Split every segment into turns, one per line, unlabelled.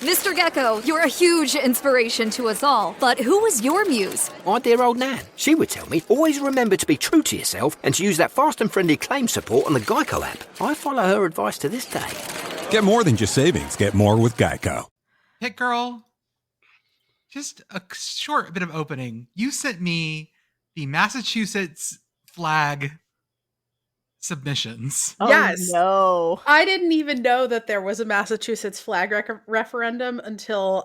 Mr. Gecko, you're a huge inspiration to us all, but who was your muse?
My dear old Nan. She would tell me, always remember to be true to yourself and to use that fast and friendly claim support on the Geico app. I follow her advice to this day.
Get more than just savings. Get more with Geico.
Pitt Girl, just a short bit of opening. You sent me the Massachusetts flag submissions.
Oh,
Yes.
no.
I didn't even know that there was a Massachusetts flag referendum until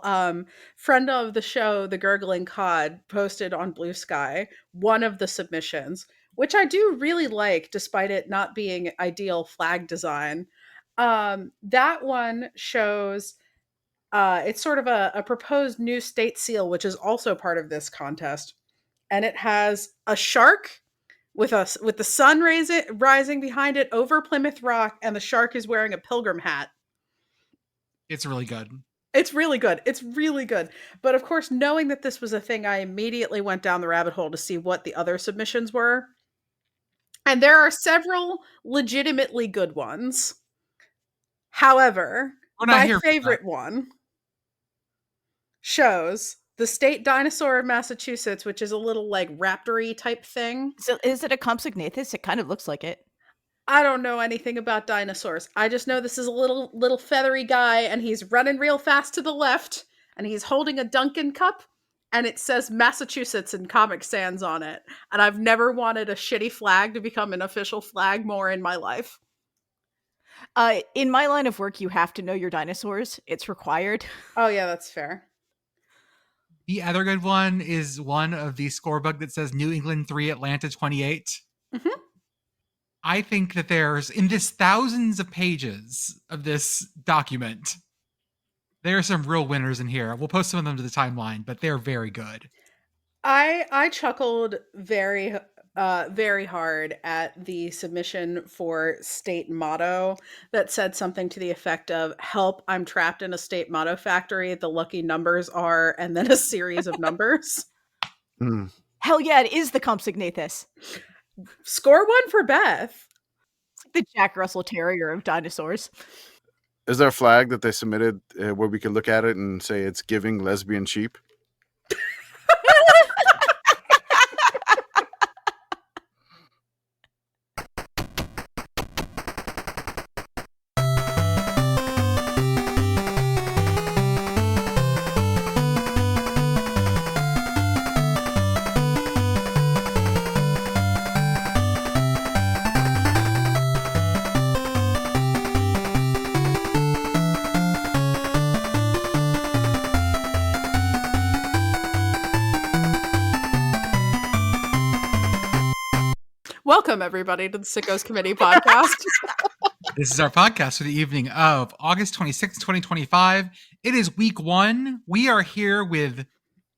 friend of the show, the Gurgling Cod, posted on Blue Sky one of the submissions, which I do really like, despite it not being ideal flag design. That one shows it's sort of a proposed new state seal, which is also part of this contest, and it has a shark with the sun rising behind it over Plymouth Rock, and the shark is wearing a pilgrim hat.
It's really good.
It's really good. It's really good. But of course, knowing that this was a thing, I immediately went down the rabbit hole to see what the other submissions were. And there are several legitimately good ones. However, my favorite one shows the state dinosaur of Massachusetts, which is a little like raptor-y type thing.
So is it a Compsognathus? It kind of looks like it.
I don't know anything about dinosaurs. I just know this is a little feathery guy, and he's running real fast to the left, and he's holding a Dunkin' cup, and it says Massachusetts in Comic Sans on it. And I've never wanted a shitty flag to become an official flag more in my life.
In my line of work, you have to know your dinosaurs. It's required.
Oh yeah, that's fair.
The other good one is one of the scorebook that says New England 3, Atlanta 28.
Mm-hmm.
I think that there's, in this thousands of pages of this document, there are some real winners in here. We'll post some of them to the timeline, but they're very good.
I chuckled very hard at the submission for state motto that said something to the effect of, "Help, I'm trapped in a state motto factory. The lucky numbers are," and then a series of numbers.
Hell yeah, it is the Compsognathus.
Score one for Beth.
It's like the Jack Russell Terrier of dinosaurs.
Is there a flag that they submitted where we can look at it and say it's giving lesbian sheep?
Welcome, everybody, to the Sickos Committee podcast.
This is our podcast for the evening of August 26th, 2025. It is week 1. We are here with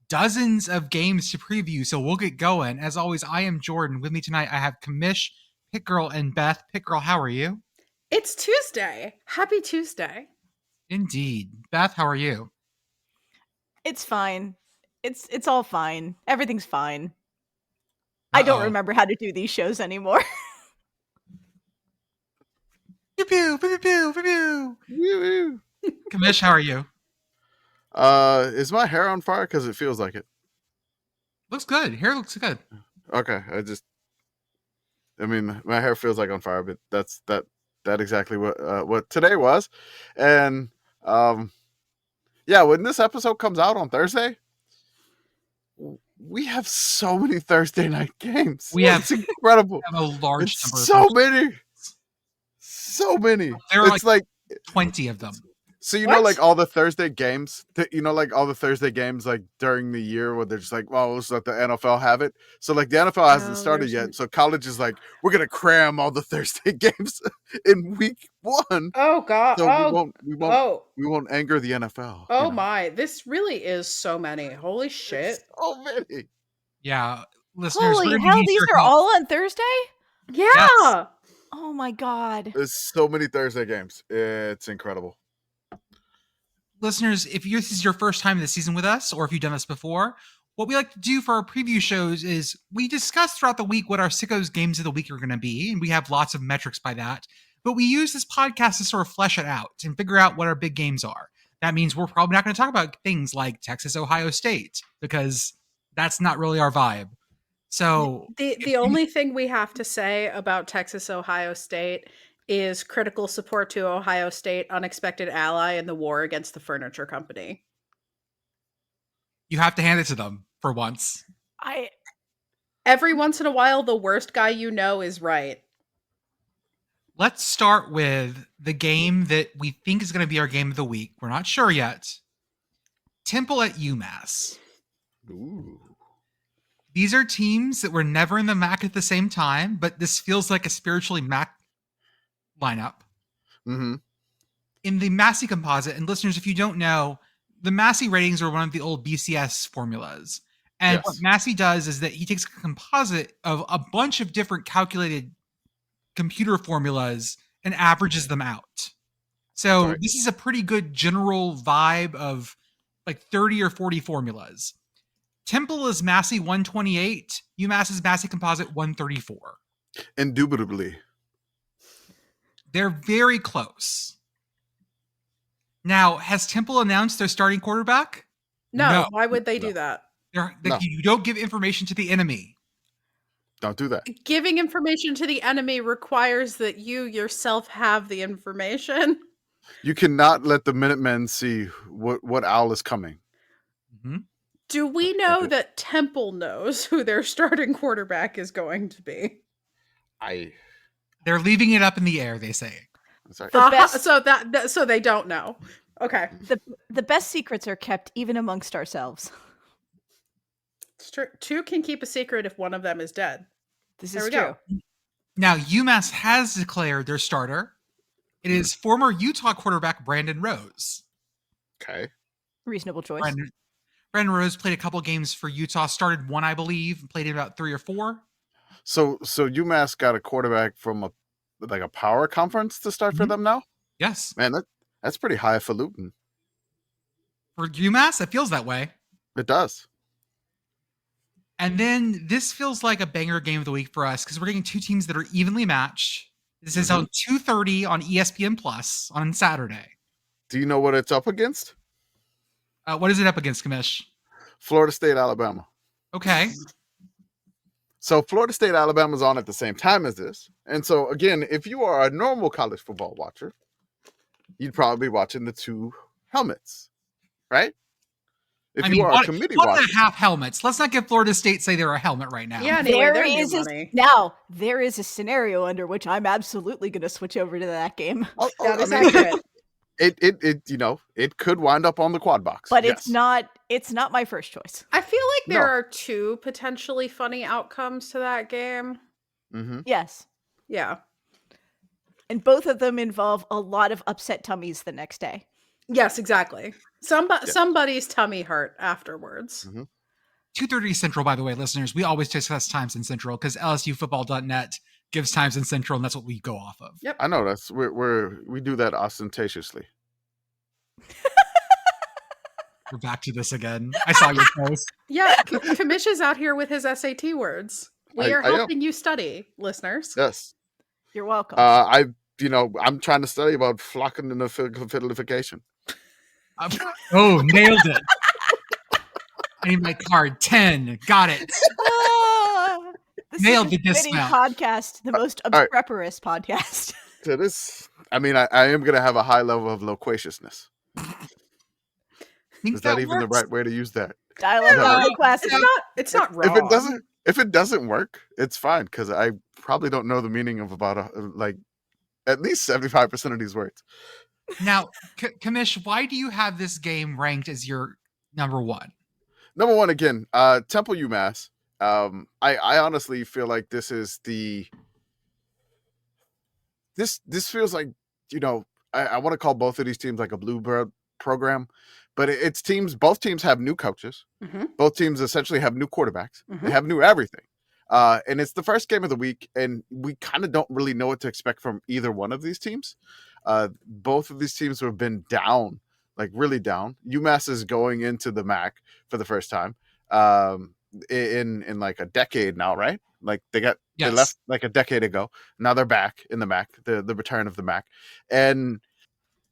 dozens of games to preview, so we'll get going. As always, I am Jordan. With me tonight, I have Commish, Pitt Girl, and Beth. Pitt Girl, how are you?
It's Tuesday. Happy Tuesday.
Indeed. Beth, how are you?
It's fine. It's all fine. Everything's fine. I don't remember how to do these shows anymore.
Pew, pew, pew, pew, pew, pew. Commish, how are you?
Is my hair on fire? Because it feels like it.
Looks good. Hair looks good.
Okay, my hair feels like on fire, but that's exactly what today was. And yeah, when this episode comes out on Thursday, we have so many Thursday night games. It's incredible.
We have a large number.
So many.
There are
it's like
20 of them.
So know, like all the Thursday games, like all the Thursday games, like during the year where they're just like, well, let's let the NFL have it. So like the NFL hasn't started yet. So college is like, we're going to cram all the Thursday games in week 1.
Oh God.
So we won't anger the NFL.
Oh my, this really is so many. Holy shit.
So many.
Yeah. Listeners,
Holy hell, these are all on Thursday?
Yeah.
Yes.
Oh my God.
There's so many Thursday games. It's incredible.
Listeners, if this is your first time this season with us, or if you've done this before, what we like to do for our preview shows is we discuss throughout the week what our Sickos games of the week are going to be, and we have lots of metrics by that. But we use this podcast to sort of flesh it out and figure out what our big games are. that means we're probably not going to talk about things like Texas, Ohio State, because that's not really our vibe. So
the only thing we have to say about Texas, Ohio State is critical support to Ohio State, unexpected ally in the war against the furniture company.
you have to hand it to them for once.
Every once in a while, the worst guy you know is right.
Let's start with the game that we think is going to be our game of the week. We're not sure yet. Temple at UMass.
Ooh.
These are teams that were never in the MAC at the same time, but this feels like a spiritually MAC lineup.
Mm-hmm.
In the Massey composite, and listeners, if you don't know, the Massey ratings are one of the old BCS formulas. And what Massey does is that he takes a composite of a bunch of different calculated computer formulas and averages them out. So this is a pretty good general vibe of like 30 or 40 formulas. Temple is Massey 128. UMass is Massey composite 134.
Indubitably.
They're very close. Now, has Temple announced their starting quarterback?
No. Why would they do that?
You don't give information to the enemy.
Don't do that.
Giving information to the enemy requires that you yourself have the information.
You cannot let the Minutemen see what owl is coming.
Mm-hmm.
Do we know that Temple knows who their starting quarterback is going to be?
They're leaving it up in the air, they say.
Sorry.
So they don't know. Okay.
The best secrets are kept even amongst ourselves.
It's true. Two can keep a secret if one of them is dead.
This
There
is
we
true.
go.
Now, UMass has declared their starter. It is former Utah quarterback Brandon Rose.
Okay.
Reasonable choice.
Brandon Rose played a couple games for Utah, started one, I believe, played in about 3 or 4.
So UMass got a quarterback from a power conference to start for them now?
Yes.
Man, that's pretty highfalutin.
For UMass, it feels that way.
It does.
And then this feels like a banger game of the week for us because we're getting two teams that are evenly matched. This is on 2:30 on ESPN Plus on Saturday.
Do you know what it's up against?
What is it up against, Commish?
Florida State, Alabama.
Okay.
So Florida State, Alabama is on at the same time as this. And so, again, if you are a normal college football watcher, you'd probably be watching the two helmets, right? If you are a committee watcher.
1.5 helmets. Let's not get Florida State say they're a helmet right now.
Yeah, anyway,
there is a scenario under which I'm absolutely going to switch over to that game.
That is accurate.
It could wind up on the quad box.
But it's not my first choice.
I feel like there are two potentially funny outcomes to that game.
Mm-hmm.
Yes.
Yeah.
And both of them involve a lot of upset tummies the next day.
Yes, exactly. Somebody's tummy hurt afterwards.
Mm-hmm.
2:30 Central, by the way, listeners. We always discuss times in Central because LSUfootball.net gives times in Central, and that's what we go off of.
Yep.
I know we do that ostentatiously.
We're back to this again. I saw your post.
Yeah, Commish is out here with his SAT words. We are helping you study, listeners.
Yes.
You're welcome.
I'm trying to study about flocking and fiddlification.
Nailed it. I need my card. 10. Got it. Nailed the dismount.
Podcast, the most obstreperous podcast.
It is. I mean, I am going to have a high level of loquaciousness. Is that even the right way to use that?
Dialogue classes.
It's not wrong.
If it doesn't work, it's fine because I probably don't know the meaning of about at least 75% of these words.
Now, Commish, why do you have this game ranked as your number one?
Number one again, Temple UMass. I honestly feel like this is this feels like, I want to call both of these teams like a bluebird program, but it's teams. Both teams have new coaches.
Mm-hmm.
Both teams essentially have new quarterbacks.
Mm-hmm.
They have new everything. And it's the first game of the week, and we kind of don't really know what to expect from either one of these teams. Both of these teams have been down, like really down. UMass is going into the MAC for the first time in like a decade now, right? Like they left like a decade ago. Now they're back in the MAC, the return of the MAC. And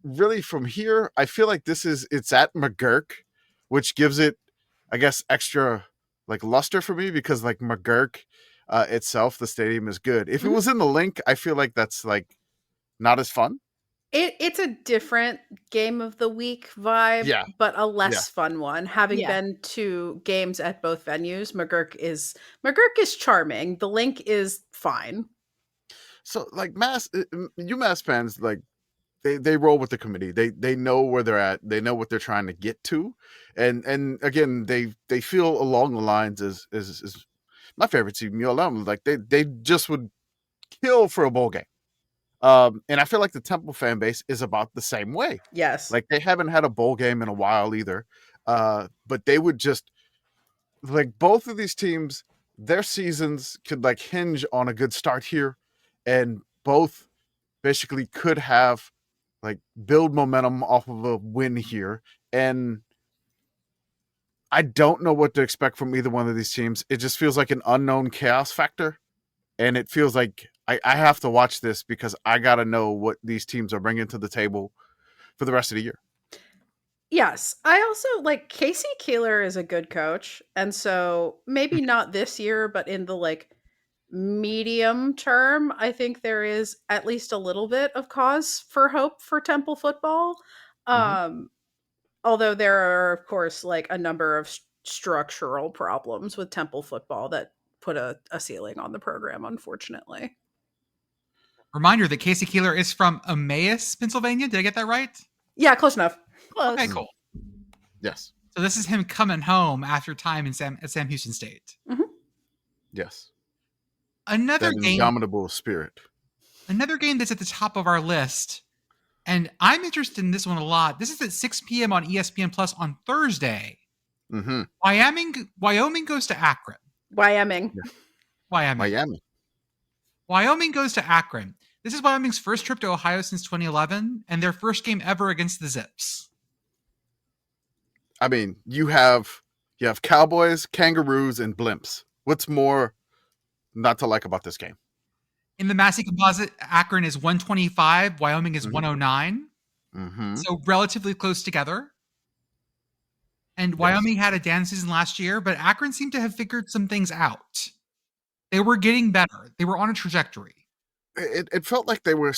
really from here, I feel like it's at McGurk, which gives it, I guess, extra like luster for me because like McGurk itself, the stadium is good. If it was in the Link, I feel like that's like not as fun.
It's a different game of the week vibe, but a less fun one. Having been to games at both venues, McGurk is charming. The Link is fine.
So like UMass fans, like they roll with the committee. They know where they're at. They know what they're trying to get to, and again they feel along the lines as my favorite team, ULM. Like they just would kill for a bowl game. And I feel like the Temple fan base is about the same way.
Yes.
Like they haven't had a bowl game in a while either. But they would just like both of these teams, their seasons could like hinge on a good start here. And both basically could have like build momentum off of a win here. And I don't know what to expect from either one of these teams. It just feels like an unknown chaos factor. And it feels like I have to watch this because I got to know what these teams are bringing to the table for the rest of the year.
Yes. I also like Casey Keeler is a good coach. And so maybe not this year, but in the like medium term, I think there is at least a little bit of cause for hope for Temple football. Although there are, of course, like a number of structural problems with Temple football that put a ceiling on the program, unfortunately.
Reminder that Casey Keeler is from Emmaus, Pennsylvania. Did I get that right?
Yeah, close enough.
Close.
Okay, cool.
Yes.
So this is him coming home after time at Sam Houston State.
Yes.
Another
that
game,
indomitable spirit.
Another game that's at the top of our list, and I'm interested in this one a lot. This is at 6 p.m. on ESPN Plus on Thursday. Wyoming goes to Akron.
Wyoming
goes to Akron. This is Wyoming's first trip to Ohio since 2011, and their first game ever against the Zips.
I mean, you have Cowboys, Kangaroos, and Blimps. What's more not to like about this game?
In the Massey Composite, Akron is 125, Wyoming is 109. So relatively close together. And Wyoming had a down season last year, but Akron seemed to have figured some things out. They were getting better. They were on a trajectory.
It felt like they were.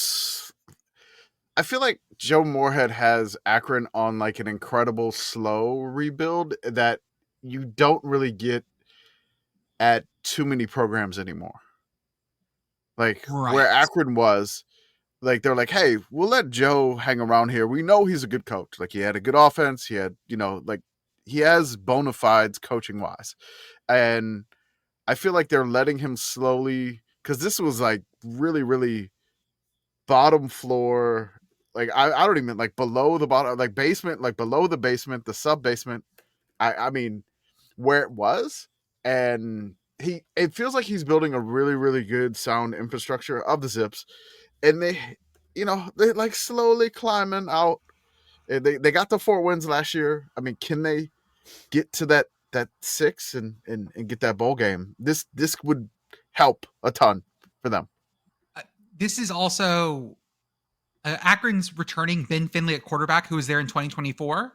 I feel like Joe Moorhead has Akron on like an incredible slow rebuild that you don't really get at too many programs anymore. Like where Akron was, like they're like, hey, we'll let Joe hang around here. We know he's a good coach. Like he had a good offense. He had, like he has bona fides coaching wise. And I feel like they're letting him slowly, because this was like really, really bottom floor. Like I don't even like below the bottom, like basement, like below the basement, the sub basement. I mean, where it was, and it feels like he's building a really, really good sound infrastructure of the Zips, and they like slowly climbing out. They got the 4 wins last year. I mean, can they get to that 6 and get that bowl game? This would help a ton for them.
This is also Akron's returning Ben Finley at quarterback, who was there in 2024.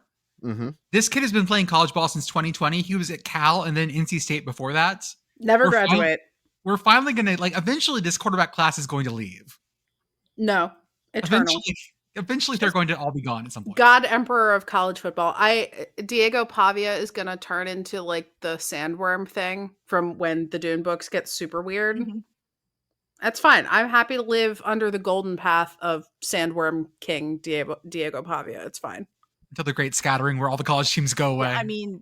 This kid has been playing college ball since 2020. He was at Cal and then NC State before that.
Never graduate.
We're finally going to, like, eventually this quarterback class is going to leave.
No. Eternal.
Eventually they're going to all be gone at some point.
God Emperor of college football. Diego Pavia is going to turn into like the sandworm thing from when the Dune books get super weird. That's fine. I'm happy to live under the golden path of Sandworm King Diego Pavia. It's fine.
Until the great scattering where all the college teams go away.
Yeah, I mean,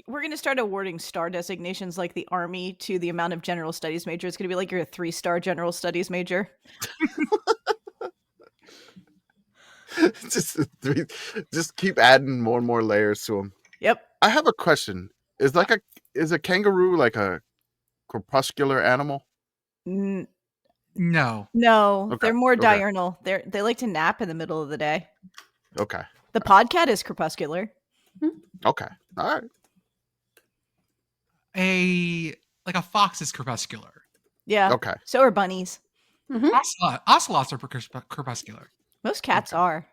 we're going to start awarding star designations like the Army to the amount of general studies major. It's going to be like you're a 3-star general studies major.
just keep adding more and more layers to them.
Yep.
I have a question. Is a kangaroo like a crepuscular animal?
No.
Okay. They're more diurnal. They like to nap in the middle of the day.
Okay.
The podcat is crepuscular.
Okay. All right.
A fox is crepuscular.
Yeah.
Okay.
So are bunnies.
Ocelots are crepuscular.
Most cats are.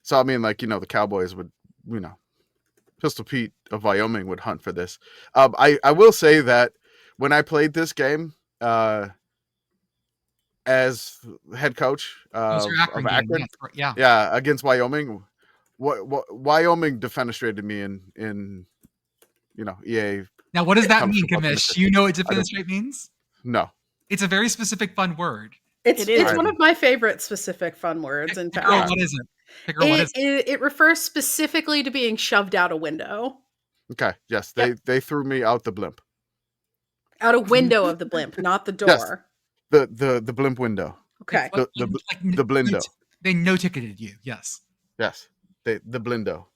So I mean, like, the Cowboys would, Pistol Pete of Wyoming would hunt for this. I will say that when I played this game as head coach of Akron, against Wyoming, what Wyoming defenestrated me in EA.
Now, what does that mean, Commish? You know what defenestrate means?
No.
It's a very specific fun word.
It's one of my favorite specific fun words. In fact,
what is it?
It refers specifically to being shoved out a window.
Okay. Yes, they threw me out the blimp.
Out a window of the blimp, not the door.
Yes. The blimp window.
Okay.
The blindo.
They no-ticketed you. Yes.
Yes. The blindo.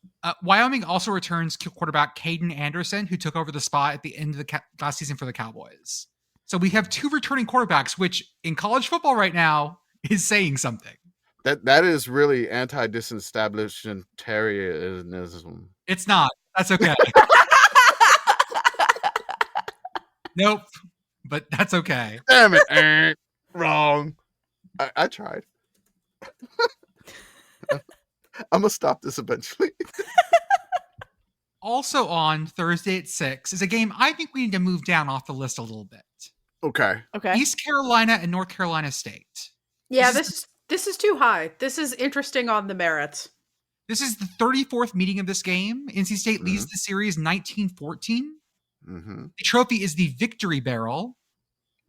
Wyoming also returns quarterback Caden Anderson, who took over the spot at the end of the last season for the Cowboys. So we have 2 returning quarterbacks, which in college football right now is saying something.
That is really anti-disestablishmentarianism.
It's not. That's okay. Nope. But that's okay.
Damn it. Wrong. I tried. I'm going to stop this eventually.
Also on Thursday at 6 is a game I think we need to move down off the list a little bit.
Okay.
East Carolina and North Carolina State.
Yeah, this is too high. This is interesting on the merits.
This is the 34th meeting of this game. NC State leads the series 19-14.
Mm-hmm.
The trophy is the Victory Barrel.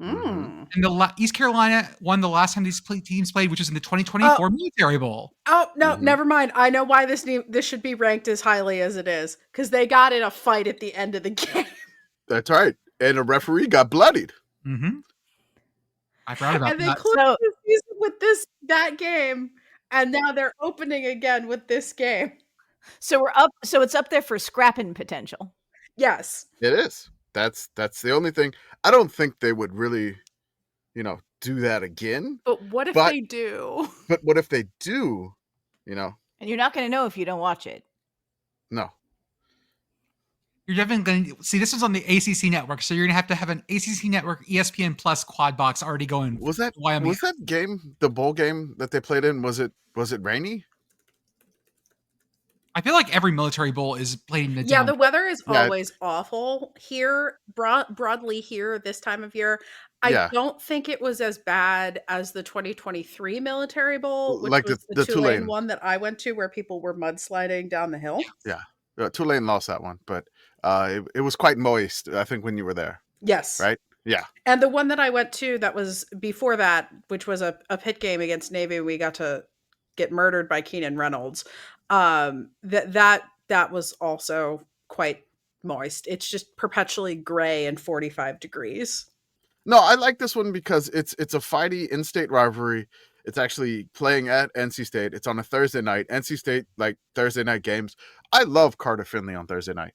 Mm.
And East Carolina won the last time these teams played, which was in the 2024 Military Bowl.
Oh, no, never mind. I know why this should be ranked as highly as it is. Because they got in a fight at the end of the game.
That's right. And a referee got bloodied.
Mm-hmm. I forgot about that.
And they closed the season with that game, and now they're opening again with this game.
So it's up there for scrapping potential.
Yes.
It is. That's the only thing. I don't think they would really, do that again.
But what if they do?
But what if they do, And
you're not going to know if you don't watch it.
No.
You're definitely going to see this was on the ACC network, so you're going to have an ACC network ESPN Plus quad box already going.
Was that game, the bowl game that they played in? Was it rainy?
I feel like every military bowl is played in the
Yeah, the weather is always awful here, broadly here this time of year. I don't think it was as bad as the 2023 Military Bowl, which was the Tulane one that I went to, where people were mudsliding down the hill.
Yeah, Tulane lost that one, but it was quite moist, I think, when you were there.
Yes.
Right? Yeah.
And the one that I went to that was before that, which was a Pitt game against Navy, we got to get murdered by Keenan Reynolds. That was also quite moist. It's just perpetually gray and 45 degrees.
No, I like this one because it's a fighty in-state rivalry. It's actually playing at NC State. It's on a Thursday night. NC State, like Thursday night games. I love Carter Finley on Thursday night.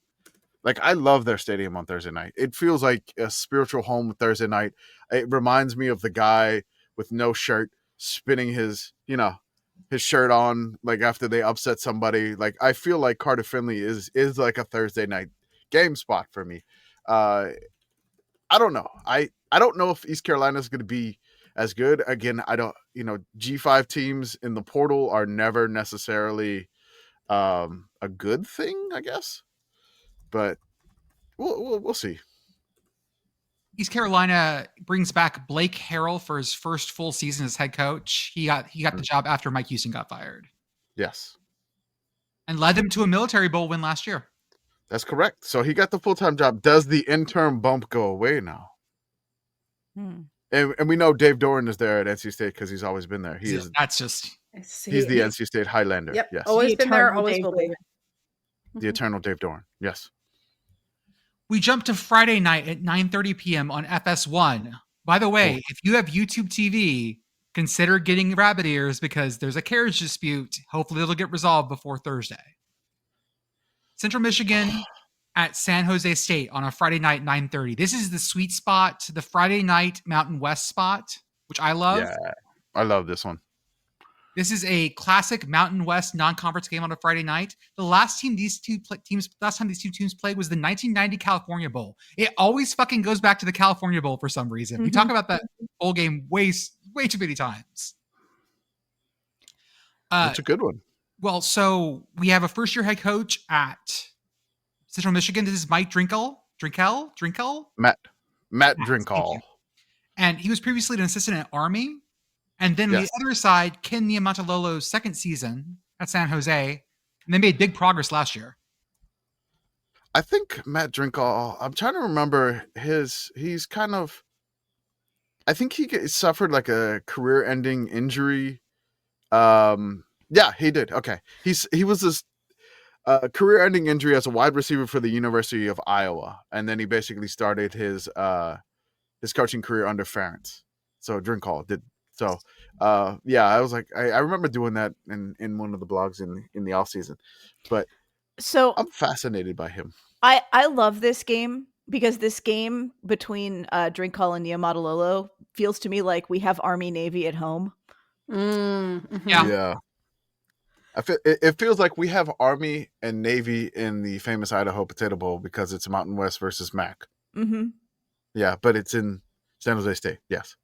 Like, I love their stadium on Thursday night. It feels like a spiritual home Thursday night. It reminds me of the guy with no shirt spinning his shirt on, like, after they upset somebody. Like, I feel like Carter Finley is like a Thursday night game spot for me. I don't know. I don't know if East Carolina is going to be as good. Again, I don't, G5 teams in the portal are never necessarily a good thing, I guess. But we'll see.
East Carolina brings back Blake Harrell for his first full season as head coach. He got the job after Mike Houston got fired. Yes. And led them to a Military Bowl win last year.
That's correct. So he got the full-time job. Does the interim bump go away now? And we know Dave Doran is there at NC State because he's always been there. He's the NC State Highlander.
Yep.
Yes.
Always been there, always will be.
The eternal Dave Doran. Yes.
We jump to Friday night at 9:30 p.m. on FS1. By the way, if you have YouTube TV, consider getting rabbit ears because there's a carriage dispute. Hopefully it'll get resolved before Thursday. Central Michigan at San Jose State on a Friday night, 9:30. This is the sweet spot, the Friday night Mountain West spot, which I love.
Yeah, I love this one.
This is a classic Mountain West non-conference game on a Friday night. The last time these two teams played was the 1990 California Bowl. It always fucking goes back to the California Bowl for some reason. We talk about that bowl game way too many times.
It's a good one.
Well, so we have a first-year head coach at Central Michigan. This is Mike Drinkel.
Matt
Thank
Drinkall.
you. And he was previously an assistant at Army. And then on
Yes.
the other side, Ken Niumatalolo's second season at San Jose. And they made big progress last year.
I think Matt Drinkall, I'm trying to remember he's kind of, I think he suffered like a career-ending injury. Yeah, he did. Okay. He was this career-ending injury as a wide receiver for the University of Iowa. And then he basically started his coaching career under Ferentz. So Drinkall did. So, yeah, I was like, I remember doing that in one of the blogs in the off season, but
So
I'm fascinated by him.
I love this game because this game between Drinkall and Niumatalolo feels to me like we have Army Navy at home.
Mm-hmm.
Yeah.
It feels like we have Army and Navy in the famous Idaho Potato Bowl because it's Mountain West versus MAC.
Mm-hmm.
Yeah, but it's in San Jose State. Yes.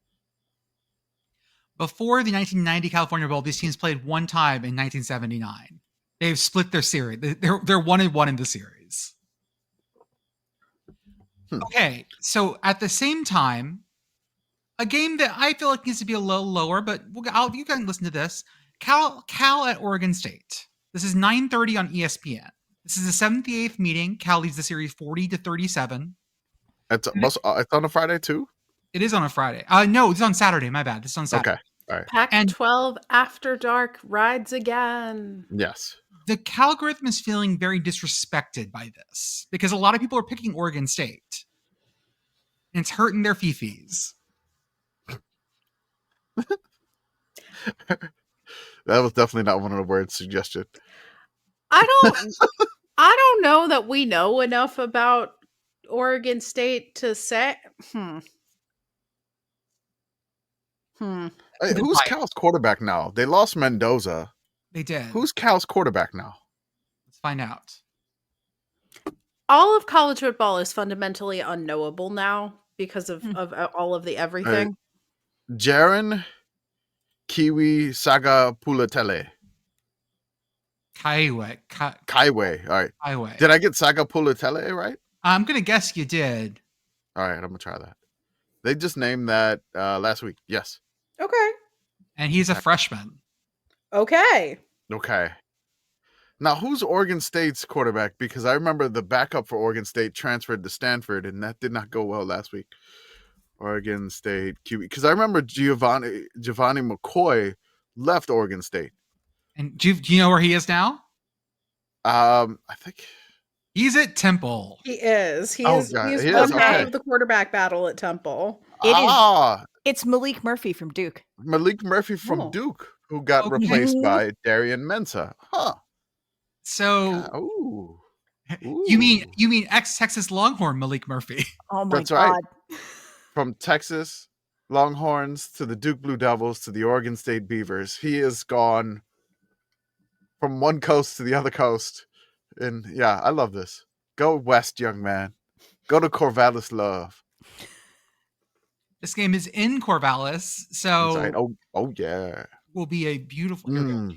Before the 1990 California Bowl, these teams played one time in 1979. They've split their series. They're 1-1 in the series. Okay, so at the same time, a game that I feel like needs to be a little lower, but you can listen to this. Cal at Oregon State. This is 9:30 on ESPN. This is the 78th meeting. Cal leads the series 40-37.
It's on a Friday too?
It is on a Friday. No, it's on Saturday. My bad. This is on Saturday.
Okay. All right.
Pac-12 After Dark rides again.
Yes.
The Calgorithm is feeling very disrespected by this because a lot of people are picking Oregon State. And it's hurting their fifis.
That was definitely not one of the words suggested.
I don't know that we know enough about Oregon State to say.
Hey, who's Cal's quarterback now? They lost Mendoza.
They did.
Who's Cal's quarterback now?
Let's find out.
All of college football is fundamentally unknowable now because of all of the everything.
Jaron Kiwi Saga Pulatele.
Kaiwe.
Kaiwe. All right.
Kaiwe.
Did I get Saga Pulatele right?
I'm going to guess you did.
All right. I'm going to try that. They just named that last week. Yes.
Okay.
And he's a freshman.
Okay.
Now, who's Oregon State's quarterback? Because I remember the backup for Oregon State transferred to Stanford, and that did not go well last week. Oregon State QB. Because I remember Giovanni McCoy left Oregon State.
And do you know where he is now?
I think
he's at Temple.
He is. He
Oh,
is
God.
one
He
half
is, okay.
of the quarterback battle at Temple.
It's Malik Murphy from Duke.
Malik Murphy from
Oh.
Duke, who got
Okay.
replaced by Darian Mensah. Huh.
So
Ooh.
you mean ex-Texas Longhorn Malik Murphy?
Oh my
That's right.
God.
From Texas Longhorns to the Duke Blue Devils to the Oregon State Beavers. He has gone from one coast to the other coast. And yeah, I love this. Go west, young man. Go to Corvallis Love.
This game is in Corvallis,
That's
so
right. Oh yeah.
will be a beautiful.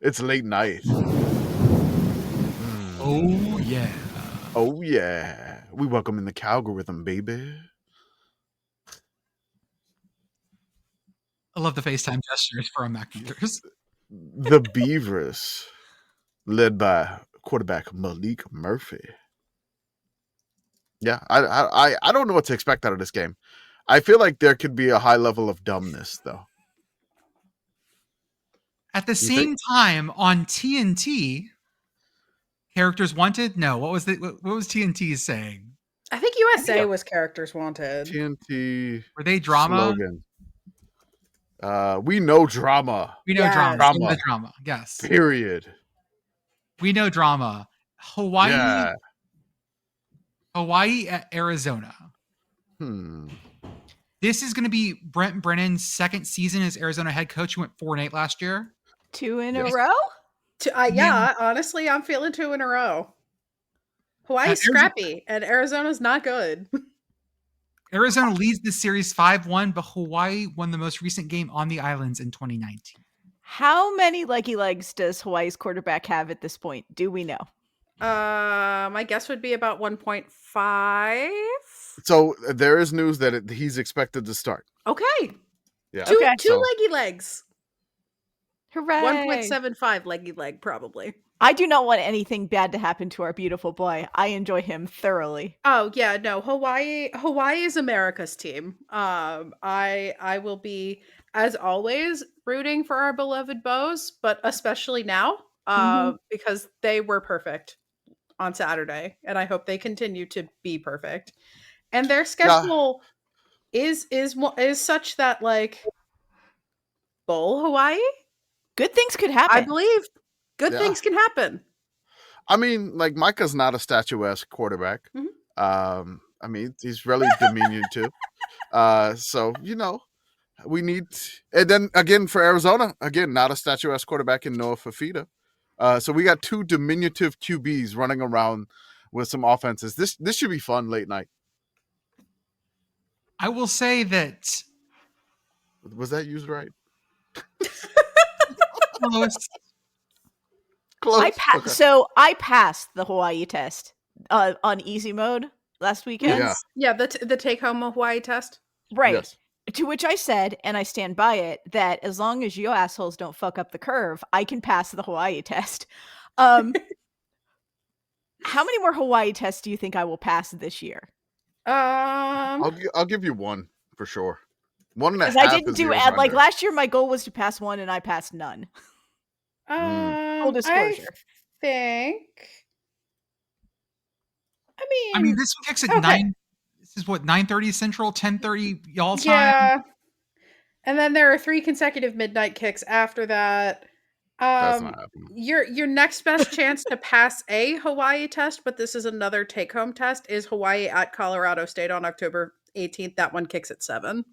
It's late night.
Oh yeah.
Oh yeah. We welcome in the Calgorithm, baby.
I love the FaceTime gestures for our Mac users.
The Beavers, led by quarterback Malik Murphy. Yeah, I don't know what to expect out of this game. I feel like there could be a high level of dumbness, though.
At the same time, on TNT, Characters Wanted. No, what was TNT saying?
I think USA was Characters Wanted.
TNT
Were they drama?
slogan. We know drama.
We know
Yes.
drama. We know drama. Yes.
Period.
We know drama. Hawaii.
Yeah.
Hawaii at Arizona. This is going to be Brent Brennan's second season as Arizona head coach. He went 4-8 last year.
2 in a row?
Yeah, honestly, I'm feeling 2 in a row. Hawaii's scrappy, and Arizona's not good.
Arizona leads the series 5-1, but Hawaii won the most recent game on the islands in 2019.
How many leggy legs does Hawaii's quarterback have at this point? Do we know?
My guess would be about 1.5.
So there is news that he's expected to start.
Okay.
Yeah.
Two
So-
leggy legs.
Hooray!
1.75 leggy leg, probably.
I do not want anything bad to happen to our beautiful boy. I enjoy him thoroughly.
Oh yeah, no, Hawaii is America's team. I will be, as always, rooting for our beloved Bows, but especially now, because they were perfect on Saturday, and I hope they continue to be perfect. And their schedule is such that, like, bowl Hawaii,
good things could happen.
I believe good things can happen.
I mean, like, Micah's not a statuesque quarterback.
Mhm.
I mean, he's really diminutive. So, you know, we need, and then again for Arizona, again, not a statuesque quarterback in Noah Fafita. So we got two diminutive QBs running around with some offenses. This should be fun late night.
I will say that
Was that used right?
close.
Close. Okay.
So I passed the Hawaii test on easy mode last weekend.
Yeah, the take home Hawaii test.
Right.
Yes.
To which I said, and I stand by it, that as long as you assholes don't fuck up the curve, I can pass the Hawaii test. How many more Hawaii tests do you think I will pass this year?
I'll give you one for sure. 1.5.
Because I didn't
is
do
the
like
over-under.
last year. My goal was to pass one, and I passed none. Full disclosure.
I think.
I mean, this one kicks at 9. This is what, 9:30 Central, 10:30 y'all time.
Yeah. And then there are 3 consecutive midnight kicks after that.
That's not happening.
Your next best chance to pass a Hawaii test, but this is another take home test, is Hawaii at Colorado State on October 18th. That one kicks at 7.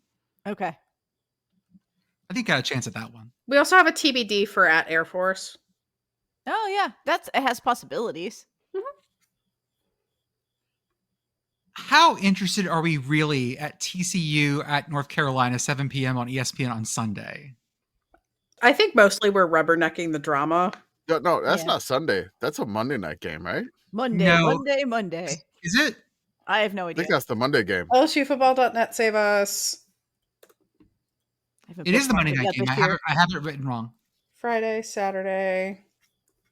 Okay.
I think I got a chance at that one.
We also have a TBD for at Air Force.
Oh yeah, it has possibilities.
How interested are we really at TCU at North Carolina, 7 p.m. on ESPN on Sunday?
I think mostly we're rubbernecking the drama.
No, that's
Yeah.
not Sunday. That's a Monday night game, right?
Monday.
Is it?
I have no
I
idea.
think that's the Monday game.
LSUfootball.net, save us.
It is the Monday night game. I have it written wrong.
Friday, Saturday.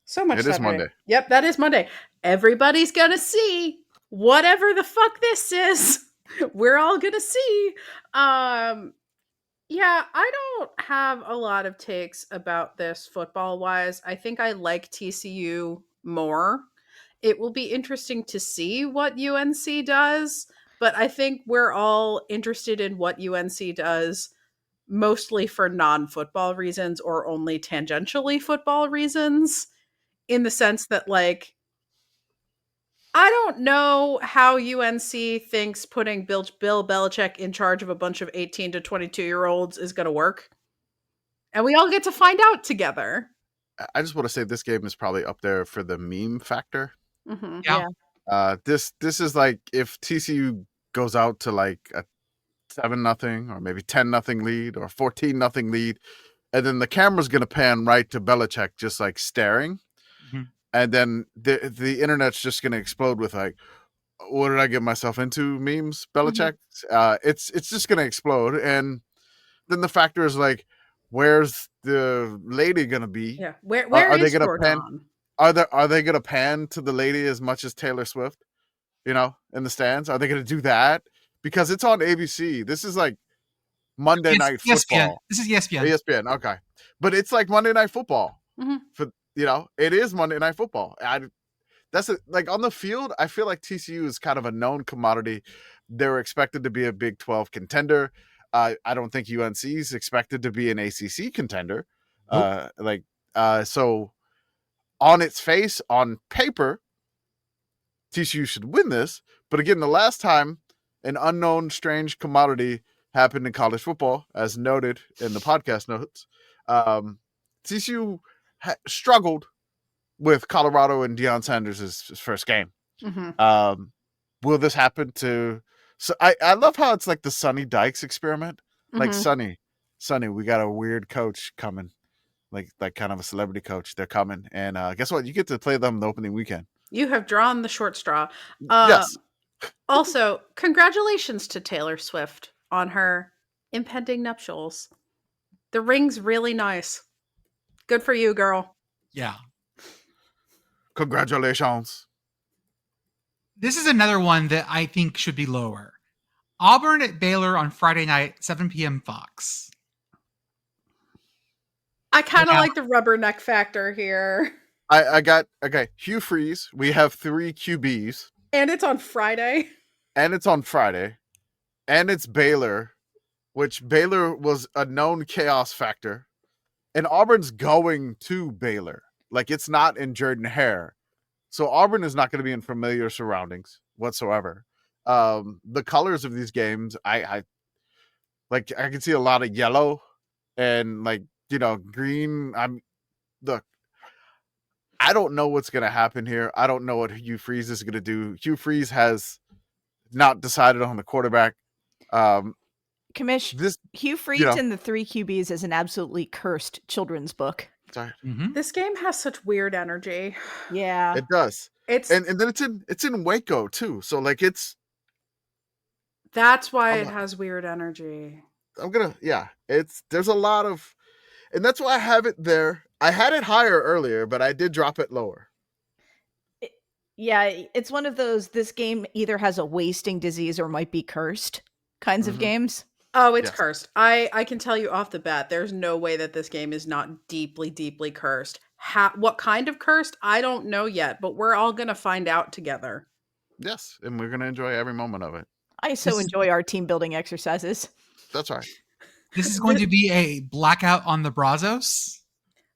So much
It is
Saturday.
Monday.
Yep, that is Monday. Everybody's gonna see whatever the fuck this is. We're all gonna see. Yeah, I don't have a lot of takes about this football wise. I think I like TCU more. It will be interesting to see what UNC does, but I think we're all interested in what UNC does mostly for non-football reasons or only tangentially football reasons, in the sense that, like, I don't know how UNC thinks putting Bill Belichick in charge of a bunch of 18 to 22-year-olds is going to work. And we all get to find out together.
I just want to say this game is probably up there for the meme factor.
Mm-hmm.
Yeah.
This is like if TCU goes out to like a 7-0 or maybe 10-0 lead or 14-0 lead, and then the camera's gonna pan right to Belichick just like staring, and then the internet's just gonna explode with like, what did I get myself into? Memes, Belichick. It's just gonna explode, and then the factor is like, where's the lady gonna be?
Yeah. Where
are
is
they gonna
Jordan?
pan? Are they gonna pan to the lady as much as Taylor Swift? You know, in the stands, are they gonna do that? Because it's on ABC. This is like Monday Night Football.
This is ESPN.
ESPN, okay, but it's like Monday Night Football.
Mhm.
For it is Monday Night Football. That's like on the field. I feel like TCU is kind of a known commodity. They're expected to be a Big 12 contender. I don't think UNC is expected to be an ACC contender. So on its face, on paper, TCU should win this. But again, the last time an unknown, strange commodity happened in college football, as noted in the podcast notes, TCU struggled with Colorado and Deion Sanders' first game.
Mm-hmm.
Will this happen to... So I love how it's like the Sonny Dykes experiment. Like, Sonny, we got a weird coach coming. like kind of a celebrity coach. They're coming, and guess what? You get to play them the opening weekend.
You have drawn the short straw.
Yes.
Also, congratulations to Taylor Swift on her impending nuptials. The ring's really nice. Good for you, girl.
Yeah.
Congratulations.
This is another one that I think should be lower. Auburn at Baylor on Friday night, 7 p.m. Fox.
I kind of
Yeah.
like the rubberneck factor here.
I got Hugh Freeze. We have 3 QBs.
And it's on Friday.
And it's on Friday. And it's Baylor, which Baylor was a known chaos factor. And Auburn's going to Baylor. Like, it's not in Jordan-Hare. So Auburn is not going to be in familiar surroundings whatsoever. The colors of these games, I can see a lot of yellow and green. Look, I don't know what's going to happen here. I don't know what Hugh Freeze is going to do. Hugh Freeze has not decided on the quarterback.
Commish, Hugh Freeze and the 3 QBs is an absolutely cursed children's book.
Sorry.
Mm-hmm.
This game has such weird energy.
Yeah.
It does.
It's
and then it's in Waco too. So
that's why it has weird energy.
There's a lot of, and that's why I have it there. I had it higher earlier, but I did drop it lower.
Yeah, it's one of those, this game either has a wasting disease or might be cursed kinds of games.
Oh, it's cursed. I can tell you off the bat, there's no way that this game is not deeply, deeply cursed. What kind of cursed? I don't know yet, but we're all going to find out together.
Yes, and we're going to enjoy every moment of it.
I so enjoy our team building exercises.
That's right.
This is going to be a blackout on the Brazos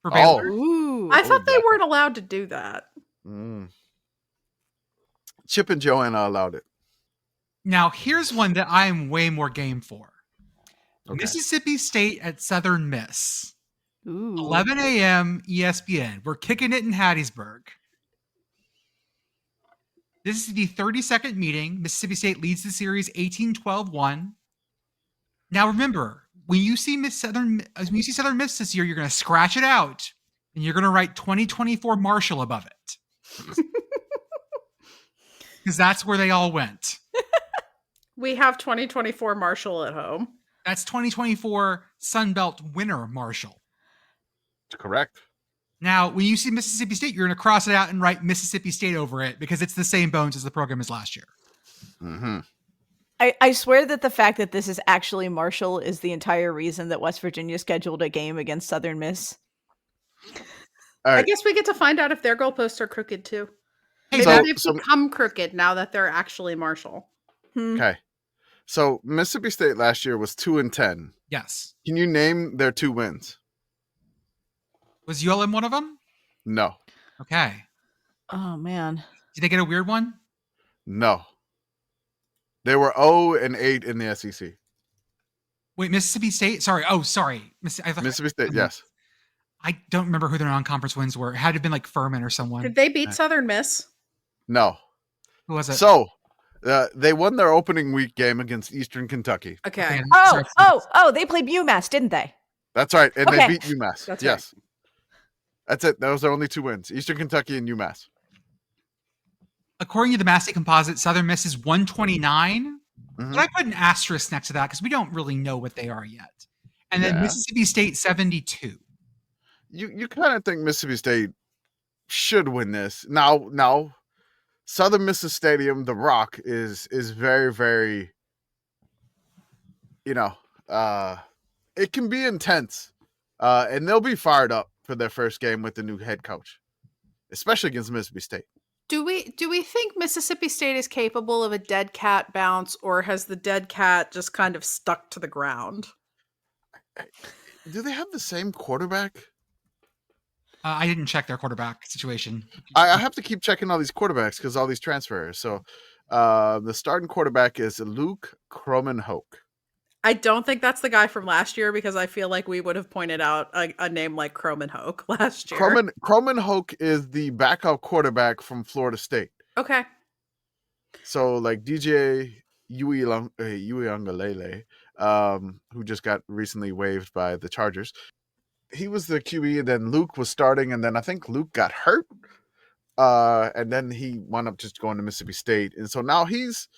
for Baylor.
Ooh.
I thought they weren't allowed to do that.
Chip and Joanna allowed it.
Now, here's one that I am way more game for.
Okay.
Mississippi State at Southern Miss.
Ooh.
11 a.m. ESPN. We're kicking it in Hattiesburg. This is the 32nd meeting. Mississippi State leads the series 18-12-1. Now remember, when you see Southern Miss this year, you're going to scratch it out and you're going to write 2024 Marshall above it. Because that's where they all went.
We have 2024 Marshall at home.
That's 2024 Sun Belt winner Marshall.
Correct.
Now, when you see Mississippi State, you're going to cross it out and write Mississippi State over it because it's the same bones as the program as last year.
Mm-hmm.
I swear that the fact that this is actually Marshall is the entire reason that West Virginia scheduled a game against Southern Miss.
All right.
I guess we get to find out if their goalposts are crooked too.
Hey,
Maybe they've become crooked now that they're actually Marshall.
Okay. So Mississippi State last year was 2-10.
Yes.
Can you name their 2 wins?
Was ULM one of them?
No.
Okay.
Oh, man.
Did they get a weird one?
No. They were 0-8 in the SEC.
Wait, Mississippi State? Sorry. Oh, sorry.
Mississippi State, yes.
I don't remember who their non-conference wins were. It had to have been like Furman or someone.
Did they beat Southern Miss?
No.
Who was it?
So, they won their opening week game against Eastern Kentucky.
Okay.
Oh, they played UMass, didn't they?
That's right. And
Okay.
they beat UMass.
That's
yes. Right. That's it. Those are only 2 wins. Eastern Kentucky and UMass.
According to the Massey Composite, Southern Miss is 129.
Mm-hmm.
But I put an asterisk next to that because we don't really know what they are yet. And then Mississippi State 72.
You kind of think Mississippi State should win this. Now, Southern Miss Stadium, The Rock, is very, very, it can be intense. And they'll be fired up for their first game with the new head coach, especially against Mississippi State.
Do we think Mississippi State is capable of a dead cat bounce, or has the dead cat just kind of stuck to the ground?
Do they have the same quarterback?
I didn't check their quarterback situation.
I have to keep checking all these quarterbacks because all these transfers. So the starting quarterback is Luke Croman-Hoke.
I don't think that's the guy from last year because I feel like we would have pointed out a name like Croman-Hoke last year.
Croman-Hoke is the backup quarterback from Florida State.
Okay.
So like DJ Uiagalelei, who just got recently waived by the Chargers. he was the QB, and then Luke was starting, and then I think Luke got hurt. And then he wound up just going to Mississippi State. And so now he's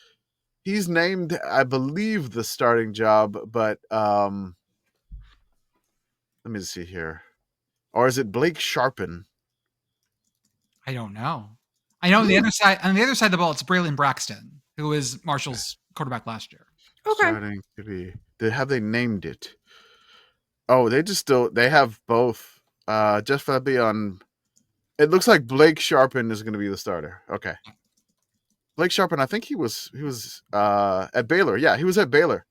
named, I believe, the starting job, but let me see here. Or is it Blake Sharpen?
I don't know. I know on the other side of the ball, it's Braylon Braxton, who was Marshall's quarterback last year.
Okay.
Starting to be. Have they named it? Oh, they have both. Just for be on. It looks like Blake Sharpen is going to be the starter. Okay. Blake Sharpen, I think he was at Baylor. Yeah, he was at Baylor.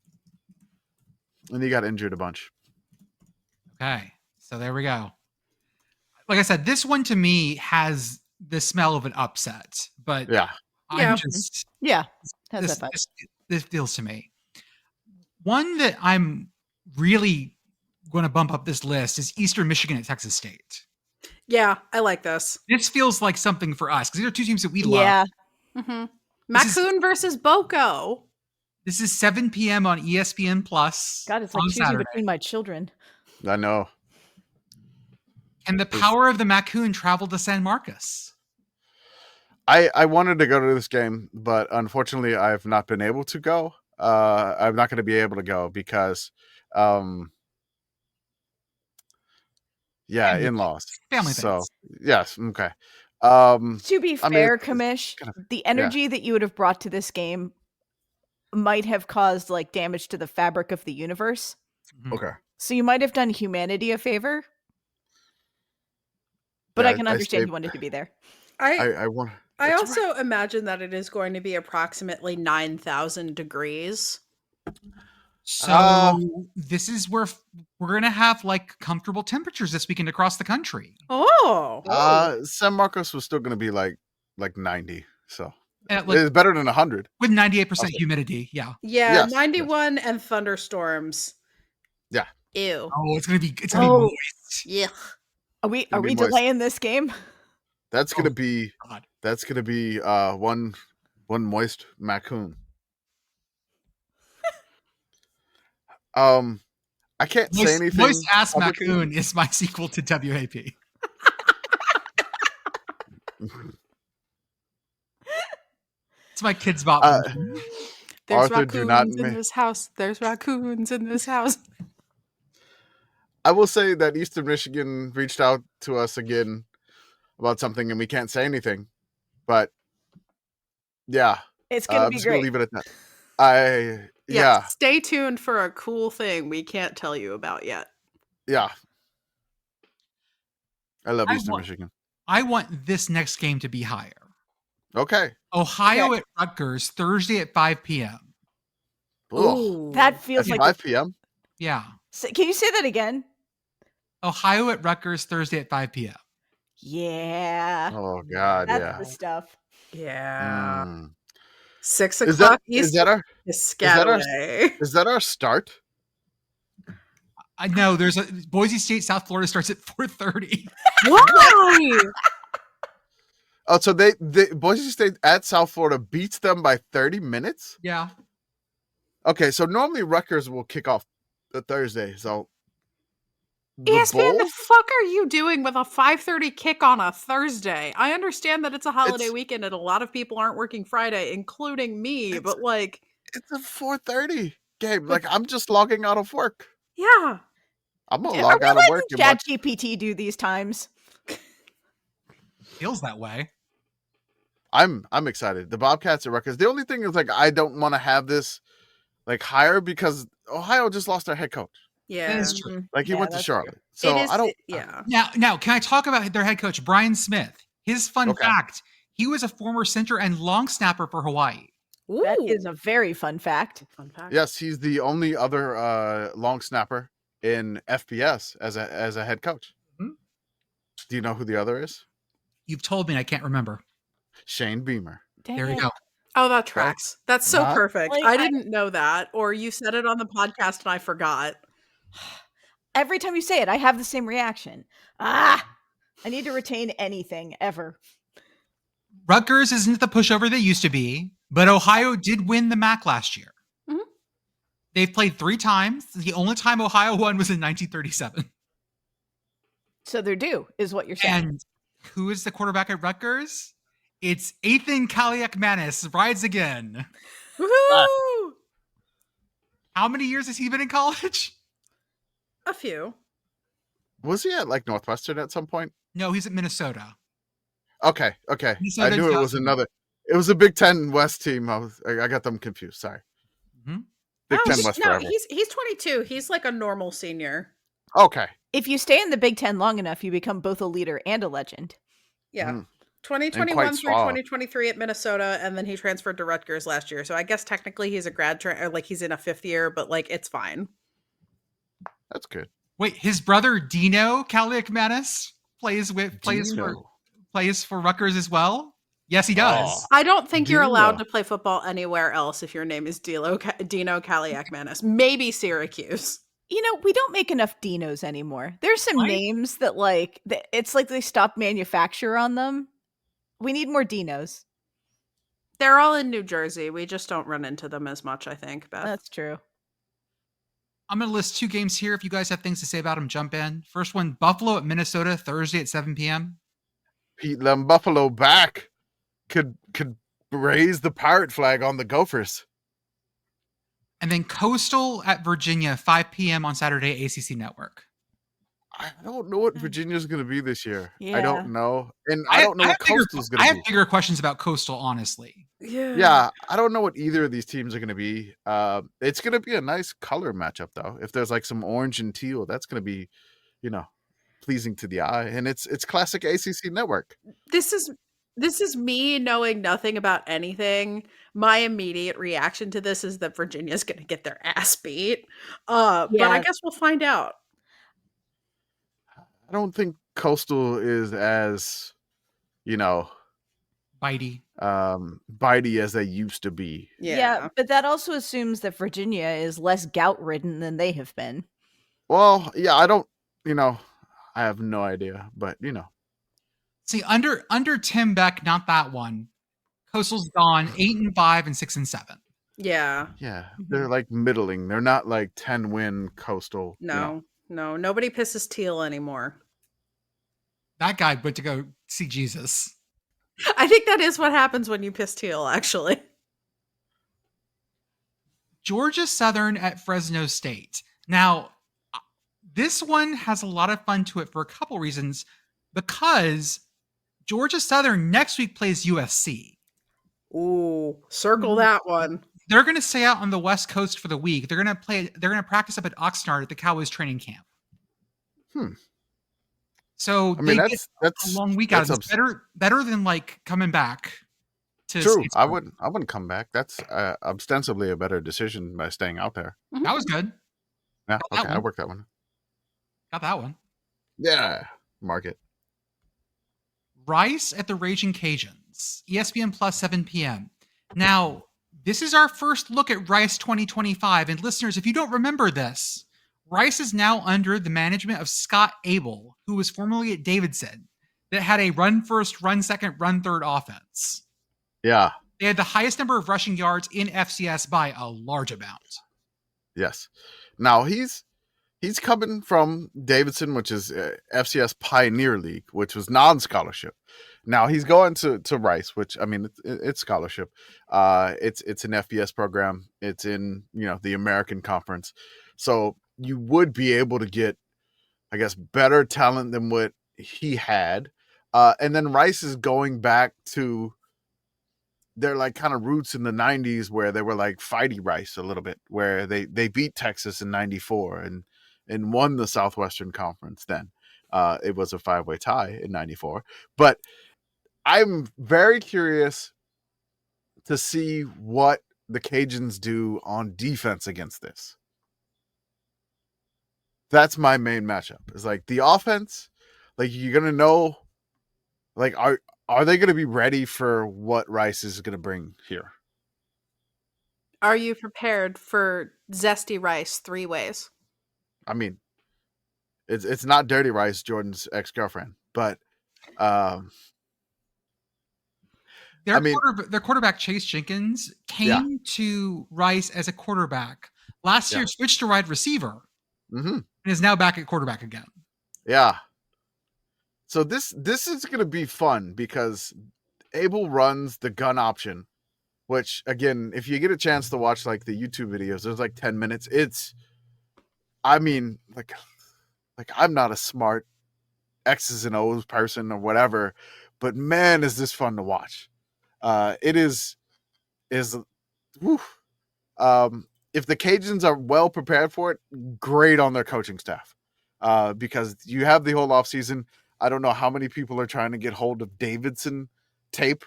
And he got injured a bunch.
Okay. So there we go. Like I said, this one to me has the smell of an upset, but
Yeah.
I'm just
Has that vibe.
this feels to me. One that I'm really going to bump up this list is Eastern Michigan at Texas State.
Yeah, I like this.
This feels like something for us because these are two teams that we love.
Yeah.
Mm-hmm.
This is-
MACCOON versus BOCO.
This is 7 p.m. on ESPN Plus.
God, it's like
on
choosing
Saturday.
between my children.
I know.
And the power of the MACCOON traveled to San Marcos.
I wanted to go to this game, but unfortunately I have not been able to go. I'm not going to be able to go because in-laws.
Family
So,
things.
yes, okay.
To be
I mean,
fair,
it's
Commish,
kind of-
the energy that you would have brought to this game might have caused like damage to the fabric of the universe.
Mhm.
Okay.
So you might have done humanity a favor. But
Yeah,
I can
I
understand
stayed-
you wanted to be there.
I want.
I
it's
also imagine that it is going to be approximately 9,000 degrees.
So this is where we're going to have like comfortable temperatures this weekend across the country.
Oh.
San Marcos was still going to be like 90, so
And like,
it's better than 100.
with 98%
Okay.
humidity. Yeah.
Yeah,
Yes,
91 and thunderstorms.
Yeah.
Ew.
Oh, it's going to be
Oh.
moist.
Yeah.
Are we
Gonna be moist.
delaying this game?
That's going
Oh,
to be
God.
one moist MACCOON. I can't say anything.
Moist Ass
publicly.
MACCOON is my sequel to WAP. It's my kids' bot. version.
There's
Arthur, do not
raccoons in this house. There's raccoons in this house.
I will say that Eastern Michigan reached out to us again about something, and we can't say anything. But yeah,
It's going to
I'm
be
just gonna
great.
leave it at that. Yeah.
Stay tuned for a cool thing we can't tell you about yet.
I love
I
Eastern
want-
Michigan.
I want this next game to be higher.
Okay.
Ohio
Okay.
at Rutgers, Thursday at 5 p.m.
Ugh.
That feels
At
like
5 p.m.
Yeah.
Can you say that again?
Ohio at Rutgers, Thursday at 5 p.m.
Yeah.
Oh God,
That's
yeah.
the stuff.
Yeah.
Mm.
6
Is
o'clock
that
Eastern
our
Piscataway.
is that our start?
I know there's a Boise State, South Florida starts at 4:30.
Why?
Oh, so they Boise State at South Florida beats them by 30 minutes?
Yeah.
Okay, so normally Rutgers will kick off the Thursday. So the
ESPN, the
Bulls?
fuck are you doing with a 5:30 kick on a Thursday? I understand that it's a holiday
It's-
weekend and a lot of people aren't working Friday, including me,
It's-
but like,
It's a 4:30 game. Like I'm just logging out of work.
yeah.
I'm gonna
Are
log
we
out of
letting
work and watch.
ChatGPT do these times?
Feels that way.
I'm excited. The Bobcats are Rutgers. The only thing is like I don't want to have this like higher because Ohio just lost their head coach.
Yeah.
That is true.
Like he
Yeah,
went to
that's true.
Charlotte. So
It is,
I don't.
yeah.
Now, can I talk about their head coach, Brian Smith? His fun
Okay.
fact: he was a former center and long snapper for Hawaii.
That
Ooh.
is a very fun fact.
Fun fact.
Yes, he's the only other long snapper in FBS as a head coach.
Mhm.
Do you know who the other is?
You've told me, and I can't remember.
Shane Beamer.
There you
Dang.
go.
Oh, that tracks. That's so
Not-
perfect.
Like,
I
I-
didn't know that, or you said it on the podcast and I forgot.
Every time you say it, I have the same reaction. I need to retain anything ever.
Rutgers isn't the pushover they used to be, but Ohio did win the MAC last year.
Mhm.
They've played 3 times. The only time Ohio won was in 1937.
So they're due, is what you're saying.
And who is the quarterback at Rutgers? It's Ethan Kaliakmanis, rides again.
Woohoo!
How many years has he been in college?
A few.
Was he at like Northwestern at some point?
No, he's at Minnesota.
Okay.
Minnesota
I knew it was another. It was a Big Ten West team. I got them confused. Sorry.
Mm-hmm.
Big Ten West forever.
He's 22. He's like a normal senior.
Okay.
If you stay in the Big Ten long enough, you become both a leader and a legend.
Yeah.
Mm.
2021 through
suave.
2023 at Minnesota, and then he transferred to Rutgers last year. So I guess technically he's a or like he's in a 5th year, but like it's fine.
That's good.
Wait, his brother Dino Kaliakmanis plays for Rutgers as well? Yes, he does.
Oh.
I don't think you're allowed
Dino.
to play football anywhere else if your name is Dino Kaliakmanis. Maybe Syracuse.
You know, we don't make enough Dinos anymore. There's some
Right?
names that it's like they stopped manufacture on them. We need more Dinos.
They're all in New Jersey. We just don't run into them as much, I think, Beth.
That's true.
I'm going to list 2 games here. If you guys have things to say about them, jump in. First one, Buffalo at Minnesota, Thursday at 7 p.m.
Pete Lem Buffalo back could raise the pirate flag on the Gophers.
And then Coastal at Virginia, 5 p.m. on Saturday, ACC Network.
I don't know what Virginia's going to be this year. I
Yeah.
don't know. And I don't know what Coastal's going
I
to
have
be.
bigger questions about Coastal, honestly.
Yeah, I don't know what either of these teams are going to be. It's going to be a nice color matchup, though. If there's like some orange and teal, that's going to be, pleasing to the eye. And it's classic ACC Network.
This is me knowing nothing about anything. My immediate reaction to this is that Virginia's going to get their ass beat. But I guess we'll find out.
I don't think Coastal is as,
Bitey.
bitey as they used to be.
Yeah, but that also assumes that Virginia is less gout ridden than they have been.
Well, yeah, I don't, I have no idea, but
See, under Tim Beck, not that one. Coastal's gone 8-5 and 6-7.
Yeah.
Yeah, they're like middling. They're not like 10-win Coastal.
No, nobody pisses Teal anymore.
That guy went to go see Jesus.
I think that is what happens when you piss Teal, actually.
Georgia Southern at Fresno State. Now, this one has a lot of fun to it for a couple reasons, because Georgia Southern next week plays USC.
Ooh, circle that one.
They're going to stay out on the West Coast for the week. They're going to practice up at Oxnard at the Cowboys training camp. So
I mean,
that's a long week out of this. Better than like coming back to
true. I
Statesboro.
wouldn't come back. That's ostensibly a better decision by staying out there.
That was good.
Yeah,
Got that
okay, I
one.
worked that one.
Got that one.
Yeah, mark it.
Rice at the Raging Cajuns, ESPN Plus 7 p.m. Now, this is our first look at Rice 2025. And listeners, if you don't remember this, Rice is now under the management of Scott Abel, who was formerly at Davidson, that had a run first, run second, run third offense.
Yeah.
They had the highest number of rushing yards in FCS by a large amount.
Yes. Now he's coming from Davidson, which is FCS Pioneer League, which was non-scholarship. Now he's going to Rice, which I mean it's scholarship. It's an FBS program. It's in the American Conference, so you would be able to get, I guess, better talent than what he had. And then Rice is going back to their like kind of roots in the 90s where they were like Fighty Rice a little bit, where they beat Texas in 94 and won the Southwestern Conference then. It was a 5-way tie in 94. But I'm very curious to see what the Cajuns do on defense against this. That's my main matchup. Is like the offense, like you're going to know, like are they going to be ready for what Rice is going to bring here?
Are you prepared for Zesty Rice 3 ways?
I mean, it's not Dirty Rice, Jordan's ex-girlfriend, but
their quarterback Chase Jenkins came to Rice as a quarterback last year, switched to wide receiver, and is now back at quarterback again.
Yeah. So this is going to be fun because Abel runs the gun option, which again, if you get a chance to watch like the YouTube videos, there's like 10 minutes. I mean, like I'm not a smart X's and O's person or whatever, but man, is this fun to watch. It is whew. If the Cajuns are well prepared for it, great on their coaching staff. Because you have the whole offseason. I don't know how many people are trying to get hold of Davidson tape.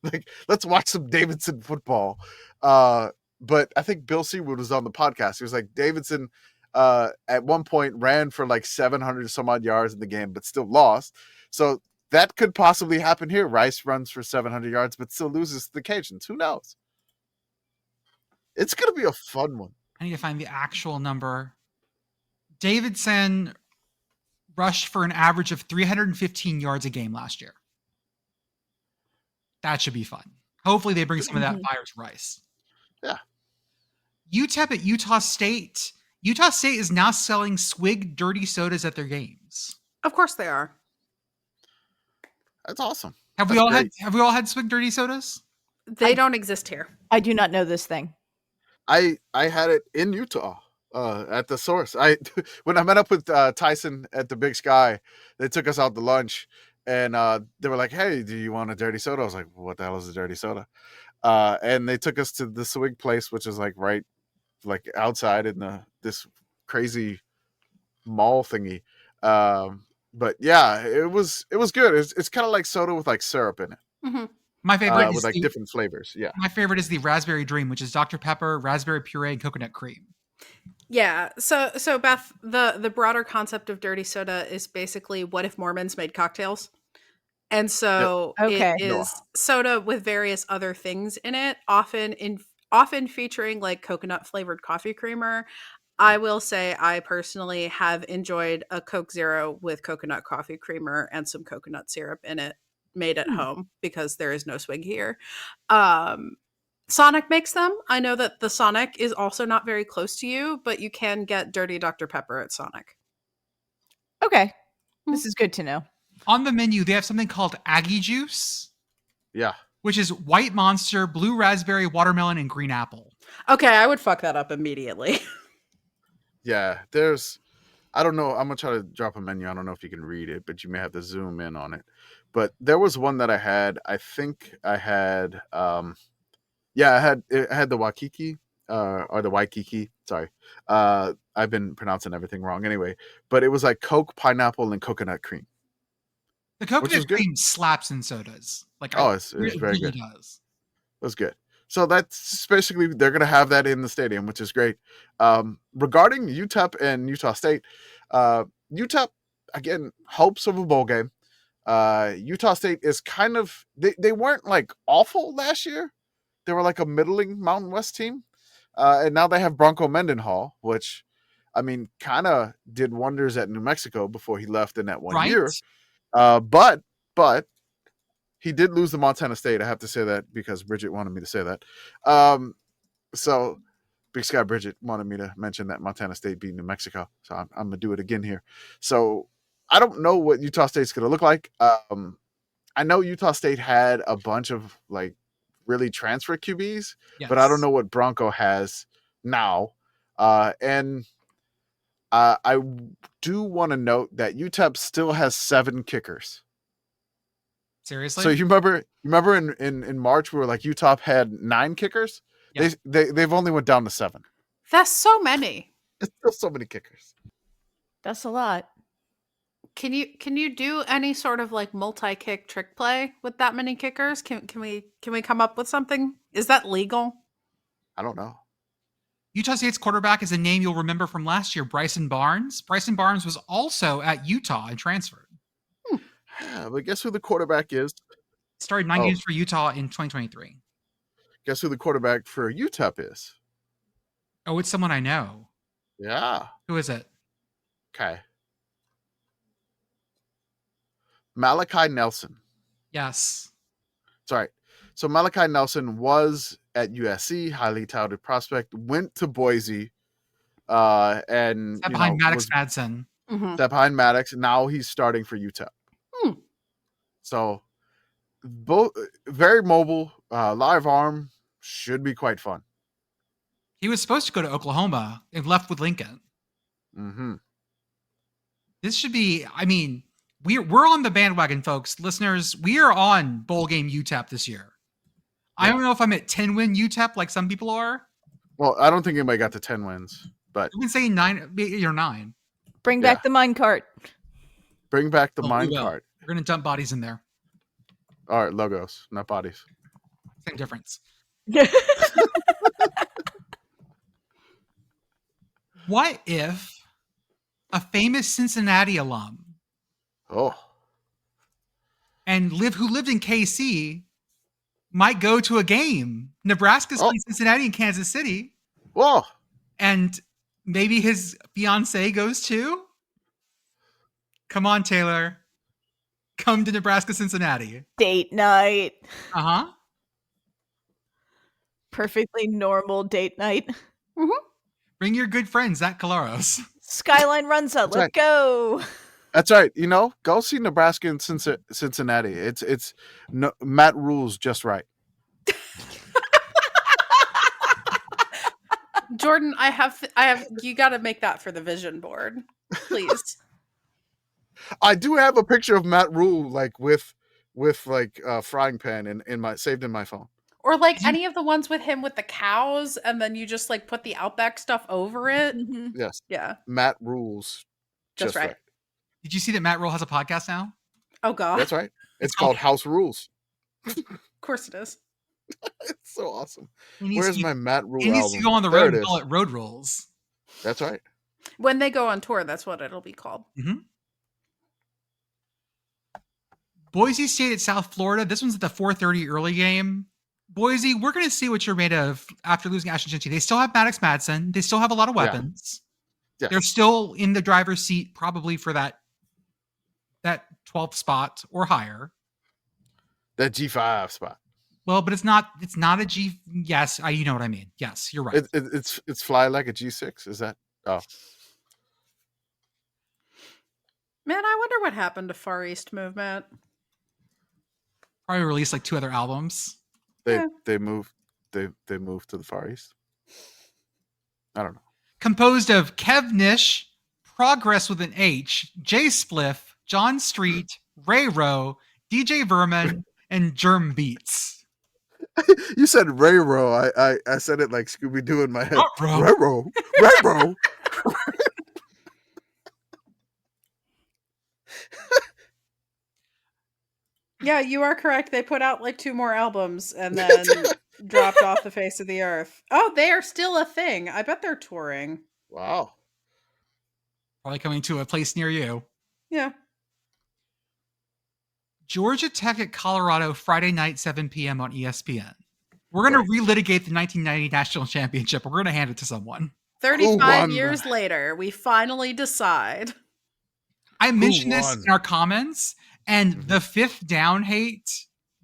Like let's watch some Davidson football. But I think Bill Seawood was on the podcast. He was like, Davidson at one point ran for like 700 some odd yards in the game, but still lost. So that could possibly happen here. Rice runs for 700 yards, but still loses to the Cajuns. Who knows? It's going to be a fun one.
I need to find the actual number. Davidson rushed for an average of 315 yards a game last year. That should be fun. Hopefully they bring some of that fire to Rice.
Yeah.
UTEP at Utah State. Utah State is now selling swig dirty sodas at their games.
Of course they are.
That's awesome.
Have we all had swig dirty sodas?
They don't exist here.
I do not know this thing.
I had it in Utah at the source. When I met up with Tyson at the Big Sky, they took us out to lunch. And they were like, hey, do you want a dirty soda? I was like, what the hell is a dirty soda? And they took us to the swig place, which is like right like outside in this crazy mall thingy. But yeah, it was good. It's kind of like soda with like syrup in it.
Mm-hmm.
My favorite
with like different flavors. Yeah.
My favorite is the Raspberry Dream, which is Dr. Pepper, raspberry puree, and coconut cream.
Yeah. So Beth, the broader concept of dirty soda is basically what if Mormons made cocktails? And so
Okay.
it is soda with various other things in it, often featuring like coconut flavored coffee creamer. I will say I personally have enjoyed a Coke Zero with coconut coffee creamer and some coconut syrup in it, made at home because there is no swig here. Sonic makes them. I know that the Sonic is also not very close to you, but you can get dirty Dr. Pepper at Sonic.
Okay. This is good to know.
On the menu, they have something called Aggie Juice.
Yeah.
Which is white monster, blue raspberry, watermelon, and green apple.
Okay, I would fuck that up immediately.
Yeah, I don't know. I'm going to try to drop a menu. I don't know if you can read it, but you may have to zoom in on it. But there was one that I had. I think I had, I had the Waikiki, or the Waikiki. Sorry. I've been pronouncing everything wrong anyway. But it was like Coke, pineapple, and coconut cream.
The coconut cream slaps in sodas. Like,
it's very good.
Does.
It was good. So that's basically, they're going to have that in the stadium, which is great. Regarding UTEP and Utah State, UTEP, again, hopes of a bowl game. Utah State is kind of, they weren't like awful last year. They were like a middling Mountain West team. And now they have Bronco Mendenhall, which, I mean, kind of did wonders at New Mexico before he left in that one year. But he did lose to Montana State. I have to say that because Bridget wanted me to say that. So Big Sky Bridget wanted me to mention that Montana State beat New Mexico. So I'm going to do it again here. So I don't know what Utah State's going to look like. I know Utah State had a bunch of like really transfer QBs, but I don't know what Bronco has now. And I do want to note that UTEP still has 7 kickers.
Seriously?
So you remember in March we were like Utah had 9 kickers? Yeah. They've only went down to 7.
That's so many.
It's still so many kickers.
That's a lot.
Can you do any sort of like multi-kick trick play with that many kickers? Can we come up with something? Is that legal?
I don't know.
Utah State's quarterback is a name you'll remember from last year, Bryson Barnes. Bryson Barnes was also at Utah and transferred.
Yeah, but guess who the quarterback is?
Started 9 games for Utah in 2023.
Guess who the quarterback for UTEP is?
Oh, it's someone I know.
Yeah.
Who is it?
Okay. Malachi Nelson.
Yes.
Sorry. So Malachi Nelson was at USC, highly touted prospect, went to Boise, and
behind Maddox Madsen.
Step behind Maddox. Now he's starting for UTEP. So both very mobile, live arm, should be quite fun.
He was supposed to go to Oklahoma and left with Lincoln. This should be, I mean, we're on the bandwagon, folks. Listeners, we are on bowl game UTEP this year. Yeah. I don't know if I'm at 10-win UTEP like some people are.
Well, I don't think anybody got to 10 wins, but
you can say 9, 8 or 9.
Bring back the mine cart.
Bring back the mine cart.
We're gonna dump bodies in there.
All right, logos, not bodies.
Same difference. What if a famous Cincinnati alum and who lived in KC might go to a game? Nebraska's playing Cincinnati and Kansas City.
Whoa.
And maybe his fiance goes too? Come on, Taylor. Come to Nebraska, Cincinnati.
Date night.
Uh-huh.
Perfectly normal date night.
Bring your good friend, Zach Calaros.
Skyline runs up. Let's go.
That's right. You know, go see Nebraska and Cincinnati. It's Matt rules just right.
Jordan, I have. You got to make that for the vision board, please.
I do have a picture of Matt Rule like with like a frying pan saved in my phone.
Or like any of the ones with him with the cows, and then you just like put the Outback stuff over it.
Yes.
Yeah.
Matt rules just right.
Did you see that Matt Rule has a podcast now?
Oh God.
That's right. It's called House Rules.
Of course it is.
It's so awesome. Where's my Matt Rule album?
He needs to go on the road and call it Road Rules.
That's right.
When they go on tour, that's what it'll be called.
Boise State at South Florida. This one's at the 4:30 early game. Boise, we're going to see what you're made of after losing Ashton Shinty. They still have Maddox Madsen. They still have a lot of weapons. Yeah. They're still in the driver's seat probably for that 12th spot or higher.
That G5 spot.
Well, but it's not a G. Yes, you know what I mean. Yes, you're right.
It's fly like a G6. Is that? Oh.
Man, I wonder what happened to Far East Movement.
Probably released like 2 other albums.
They moved to the Far East. I don't know.
Composed of Kev Nish, Progress with an H, Jay Spliff, John Street, Ray Rowe, DJ Vermin, and Germ Beats.
You said Ray Rowe. I said it like Scooby Doo in my head. Ray Rowe. Ray Rowe.
Yeah, you are correct. They put out like 2 more albums and then dropped off the face of the earth. Oh, they are still a thing. I bet they're touring.
Wow.
Probably coming to a place near you.
Yeah.
Georgia Tech at Colorado, Friday night, 7 p.m. on ESPN. We're going to relitigate the 1990 National Championship. We're going to hand it to someone.
35 years later, we finally decide.
I mentioned this in our comments, and the 5th down hate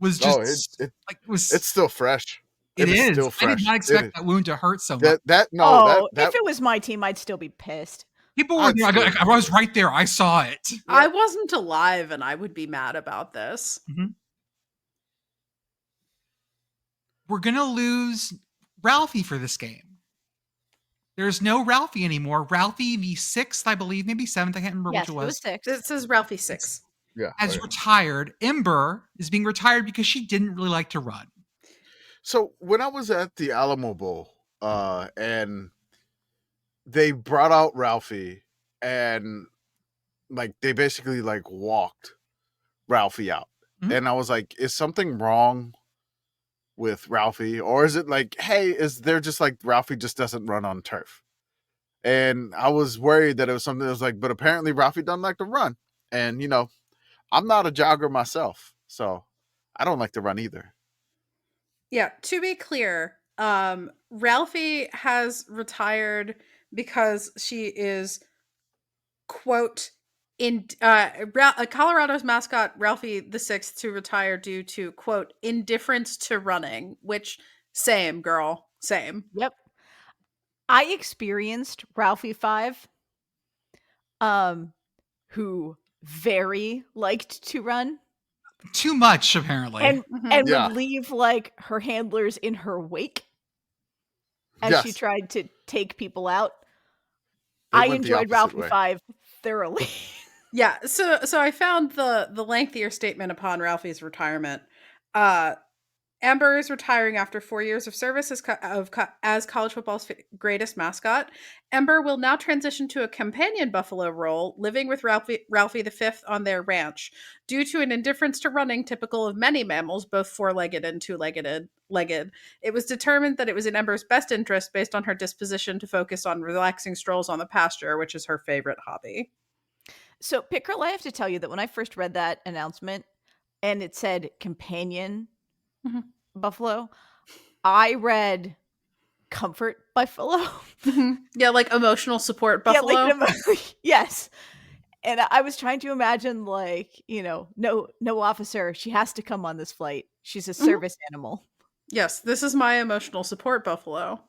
was just
it's still fresh.
It is.
Still fresh.
I did not expect that wound to hurt so much.
If it was my team, I'd still be pissed.
People were, I was right there. I saw it.
I wasn't alive, and I would be mad about this.
We're going to lose Ralphie for this game. There's no Ralphie anymore. Ralphie, the 6th, I believe, maybe 7th. I can't remember which it was.
6.
It says Ralphie 6.
Yeah.
Has retired. Ember is being retired because she didn't really like to run.
So when I was at the Alamo Bowl, and they brought out Ralphie, and like they basically like walked Ralphie out, and I was like, "Is something wrong with Ralphie, or is it like, hey, is there just like Ralphie just doesn't run on turf?" And I was worried that it was something that was like, but apparently Ralphie doesn't like to run, and you know, I'm not a jogger myself, so I don't like to run either.
Yeah, to be clear, Ralphie has retired because she is, quote, in Colorado's mascot Ralphie the 6th to retire due to, quote, indifference to running, which same girl, same.
Yep. I experienced Ralphie 5. who very liked to run
Too much, apparently.
and
Yeah.
would leave like her handlers in her wake as she
Yes.
tried to take people out.
They
I
went the
enjoyed
opposite
Ralphie
way.
5 thoroughly.
Yeah, so I found the lengthier statement upon Ralphie's retirement. Amber is retiring after 4 years of service as college football's greatest mascot. Amber will now transition to a companion buffalo role, living with Ralphie V on their ranch. Due to an indifference to running typical of many mammals, both four-legged and two-legged, it was determined that it was in Amber's best interest, based on her disposition, to focus on relaxing strolls on the pasture, which is her favorite hobby.
So, Pitt Girl, I have to tell you that when I first read that announcement and it said companion buffalo, I read comfort buffalo.
Yeah, like emotional support buffalo.
Yeah, like yes. And I was trying to imagine, like, no officer. She has to come on this flight. She's a service animal.
Yes, this is my emotional support buffalo.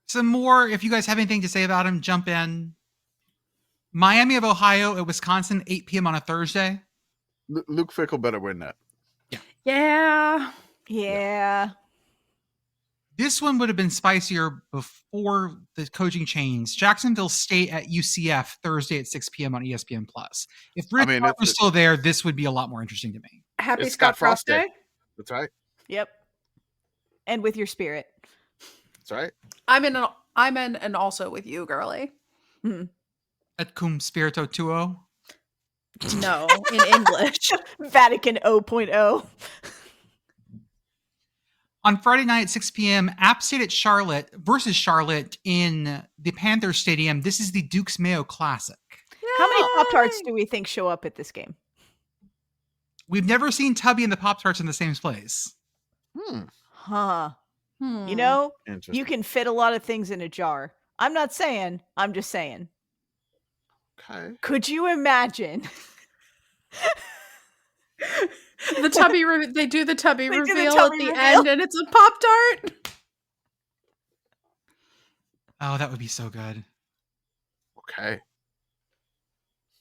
Some more, if you guys have anything to say about him, jump in. Miami of Ohio at Wisconsin, 8 p.m. on a Thursday.
Luke Fickle better win that.
Yeah.
This one would have been spicier before the coaching change. Jacksonville State at UCF, Thursday at 6 p.m. on ESPN+. If Rich was still there, this would be a lot more interesting to me.
Happy
It's
Scott
Scott
Frost
Frost
Day.
Day. That's right.
Yep. And with your spirit.
That's right.
I'm in and also with you, girly.
Et cum spirito tuo.
No, in English.
Vatican 0.0.
On Friday night at 6 p.m., App State at Charlotte versus Charlotte in the Panther Stadium. This is the Duke's Mayo Classic.
How many Pop-Tarts do we think show up at this game?
We've never seen Tubby and the Pop-Tarts in the same place.
Huh. You know,
Interesting.
you can fit a lot of things in a jar. I'm not saying, I'm just saying.
Okay.
Could you imagine?
The tubby they do the tubby
They do the
reveal
tubby
at the
reveal.
end, and it's a Pop-Tart.
Oh, that would be so good.
Okay.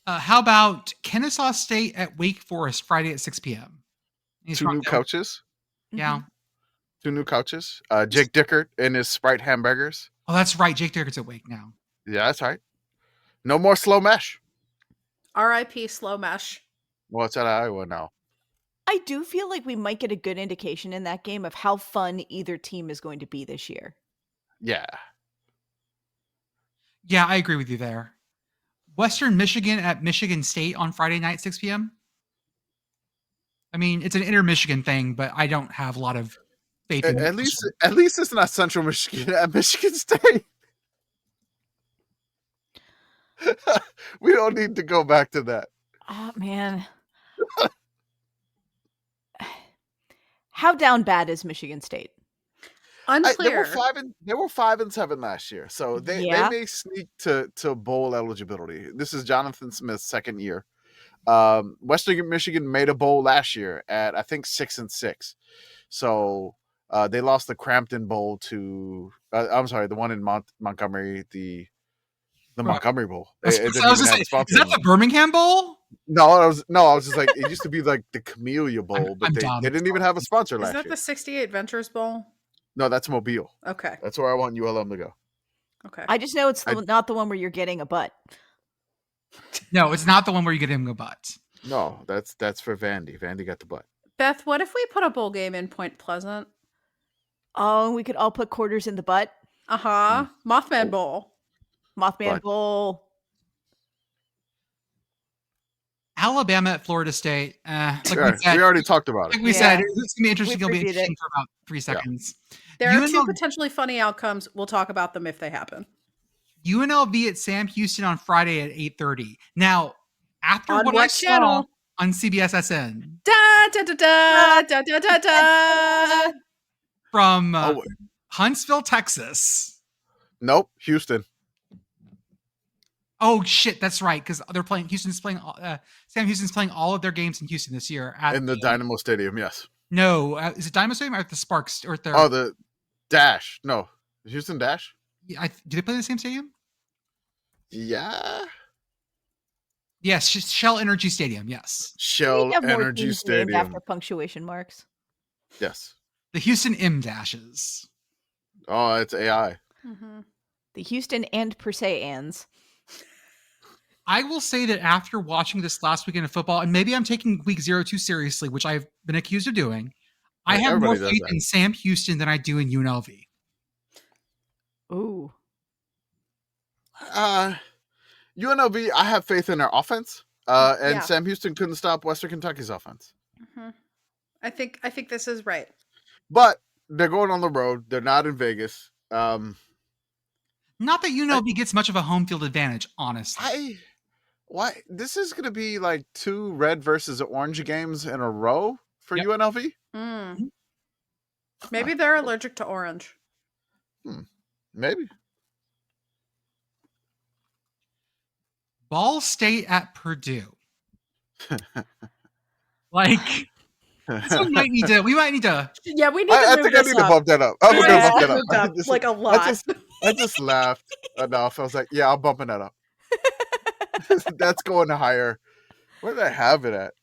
How about Kennesaw State at Wake Forest Friday at 6 p.m.?
Two new coaches.
Yeah.
Two new coaches. Jake Dickert and his Sprite hamburgers.
Oh, that's right. Jake Dickert's at Wake now.
Yeah, that's right. No more slow mesh.
R.I.P. Slow Mesh.
Well, it's at Iowa now.
I do feel like we might get a good indication in that game of how fun either team is going to be this year.
Yeah.
Yeah, I agree with you there. Western Michigan at Michigan State on Friday night, 6 p.m. I mean, it's an inter-Michigan thing, but I don't have a lot of faith in
At least it's not Central Michigan at Michigan State. We don't need to go back to that.
Oh, man. How down bad is Michigan State?
Unclear.
They were 5-7 last year, so they may sneak to bowl eligibility. This is Jonathan Smith's second year. Western Michigan made a bowl last year at I think 6-6. So they lost the Crampton Bowl to I'm sorry, the one in Montgomery, the Montgomery Bowl.
I was just saying, is that the Birmingham Bowl?
No, I was just like, it used to be like the Camellia Bowl, but they didn't even have a sponsor
Is
last
that
year.
the 68 Ventures Bowl?
No, that's Mobile.
Okay.
That's where I want ULM to go.
Okay.
I just know it's not the one where you're getting a butt.
No, it's not the one where you get in a butt.
No, that's for Vandy. Vandy got the butt.
Beth, what if we put a bowl game in Point Pleasant?
Oh, we could all put quarters in the butt.
Mothman Bowl.
Mothman Bowl.
Alabama at Florida State.
We already talked about it.
Like we said, it's going to be interesting. It'll be interesting for about 3 seconds.
There are two potentially funny outcomes. We'll talk about them if they happen.
UNLV at Sam Houston on Friday at 8:30. Now, after
On
what
what
I saw
channel?
on CBSSN
Da da da da da da da da.
from Huntsville, Texas.
Nope, Houston.
Oh shit, that's right, because they're playing. Sam Houston's playing all of their games in Houston this year
In the Dynamo Stadium, yes.
No, is it Dynamo Stadium or at the Sparks or
the Dash? No, the Houston Dash.
Do they play in the same stadium?
Yeah.
Yes, Shell Energy Stadium. Yes.
Shell
We have more
Energy
teams named
Stadium.
after punctuation marks.
Yes.
The Houston M Dashes.
Oh, it's AI.
The Houston and per se ands.
I will say that after watching this last weekend of football, and maybe I'm taking week 0 too seriously, which I've been accused of doing, I have more
Everybody does
faith
that.
in Sam Houston than I do in UNLV.
Ooh.
UNLV, I have faith in their offense. And
Yeah.
Sam Houston couldn't stop Western Kentucky's offense.
I think this is right.
But they're going on the road. They're not in Vegas.
Not that UNLV gets much of a home field advantage, honestly.
Why? This is going to be like 2 red versus orange games in a row for
Yep.
UNLV.
Maybe they're allergic to orange.
Maybe.
Ball State at Purdue. Like, we might need to.
Yeah, we need
I
to move
think I
this
need to
up.
bump that up. I'm going to
Yeah,
bump that
moved
up.
up, like a lot.
I just laughed enough. I was like, yeah, I'm bumping that up. That's going higher. Where did I have it at?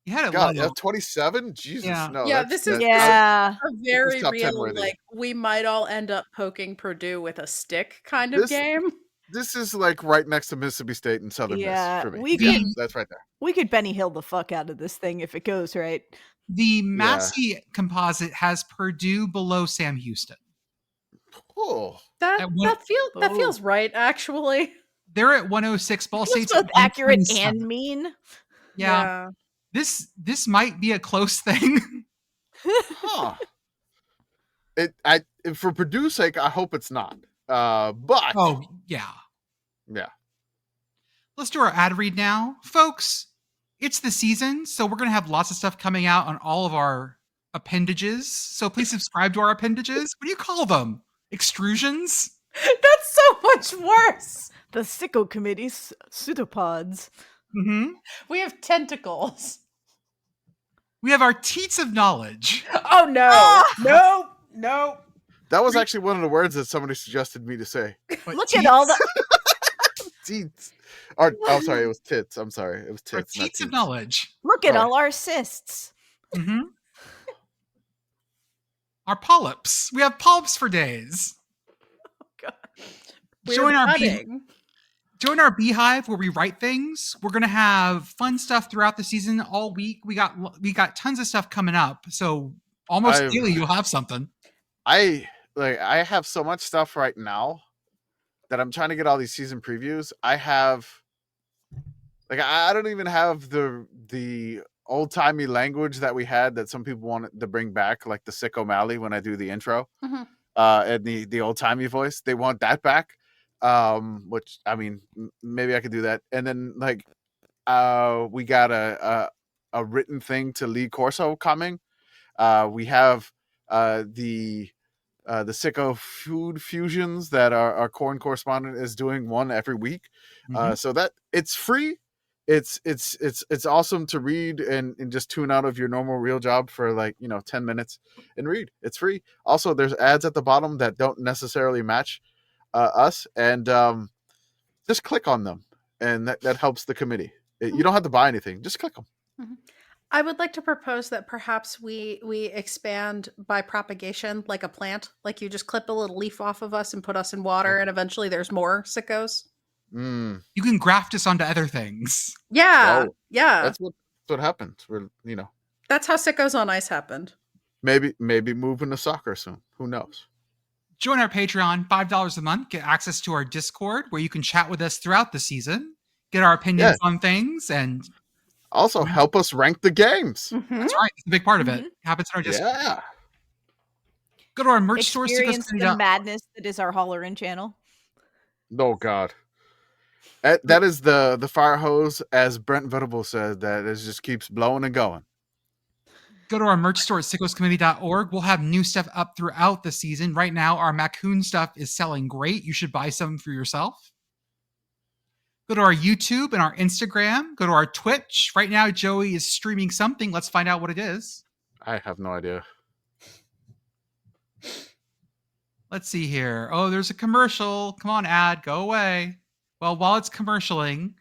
You had it
God,
low.
27? Jesus,
Yeah.
no.
Yeah,
that's-
this is
that's-
Yeah.
a very
top 10
real,
worthy.
like, we might all end up poking Purdue with a stick kind of
This-
game.
This is like right next to Mississippi State and Southern
Yeah,
Miss for me.
we
Yeah,
could-
that's right there.
We could Benny Hill the fuck out of this thing if it goes right.
The Massey composite has Purdue below Sam Houston.
Oh,
That
At one-
feels right, actually.
They're at 106. Ball
Feels
State's
both
at
accurate
127.
and mean.
Yeah. This might be a close thing.
huh. For Purdue's sake, I hope it's not. But
Oh, yeah.
yeah.
Let's do our ad read now. Folks, it's the season, so we're going to have lots of stuff coming out on all of our appendages. So please subscribe to our appendages. What do you call them? Extrusions?
That's so much worse.
The Sicko Committee's pseudopods.
Mm-hmm.
We have tentacles.
We have our teats of knowledge.
Oh no. No.
That was actually one of the words that somebody suggested me to say.
What,
Look at all the
Teats. Sorry, it was tits. I'm sorry. It was
our
tits. not
teats of
teats.
knowledge.
look at
Sorry.
all our cysts.
Mm-hmm. Our polyps. We have polyps for days.
We're
Join our
budding.
Join our beehive where we write things. We're gonna have fun stuff throughout the season all week. We got tons of stuff coming up. So almost
I've-
daily you'll have something.
I have so much stuff right now that I'm trying to get all these season previews. I don't even have the old timey language that we had that some people wanted to bring back, like the Sick O'Malley when I do the intro, and the old timey voice. They want that back, which I mean, maybe I could do that. And then we got a written thing to Lee Corso coming. We have the Sicko Food Fusions that our corn correspondent is doing one every week. So that it's free. It's awesome to read and just tune out of your normal real job for 10 minutes and read. It's free. Also, there's ads at the bottom that don't necessarily match us, and just click on them, and that helps the committee. You don't have to buy anything. Just click them.
I would like to propose that perhaps we expand by propagation, like a plant. Like you just clip a little leaf off of us and put us in water, and eventually there's more sickos.
You can graft us onto other things.
Yeah,
Oh,
yeah.
That's what happened.
That's how Sickos on Ice happened.
Maybe moving to soccer soon. Who knows?
Join our Patreon, $5 a month. Get access to our Discord where you can chat with us throughout the season. Get our opinions on things, and
Also, help us rank the games.
that's right. It's a big part of it. It happens in our Discord.
Yeah.
Go to our merch store.
Experience the
sickoscommittee.org.
madness that is our Holler In channel.
Oh God. That is the fire hose, as Brent Venable said, that it just keeps blowing and going.
Go to our merch store at sickoscommittee.org. We'll have new stuff up throughout the season. Right now, our MACCOON stuff is selling great. You should buy some for yourself. Go to our YouTube and our Instagram. Go to our Twitch. Right now, Joey is streaming something. Let's find out what it is.
I have no idea.
Let's see here. Oh, there's a commercial. Come on, ad. Go away. Well, while it's commercialing,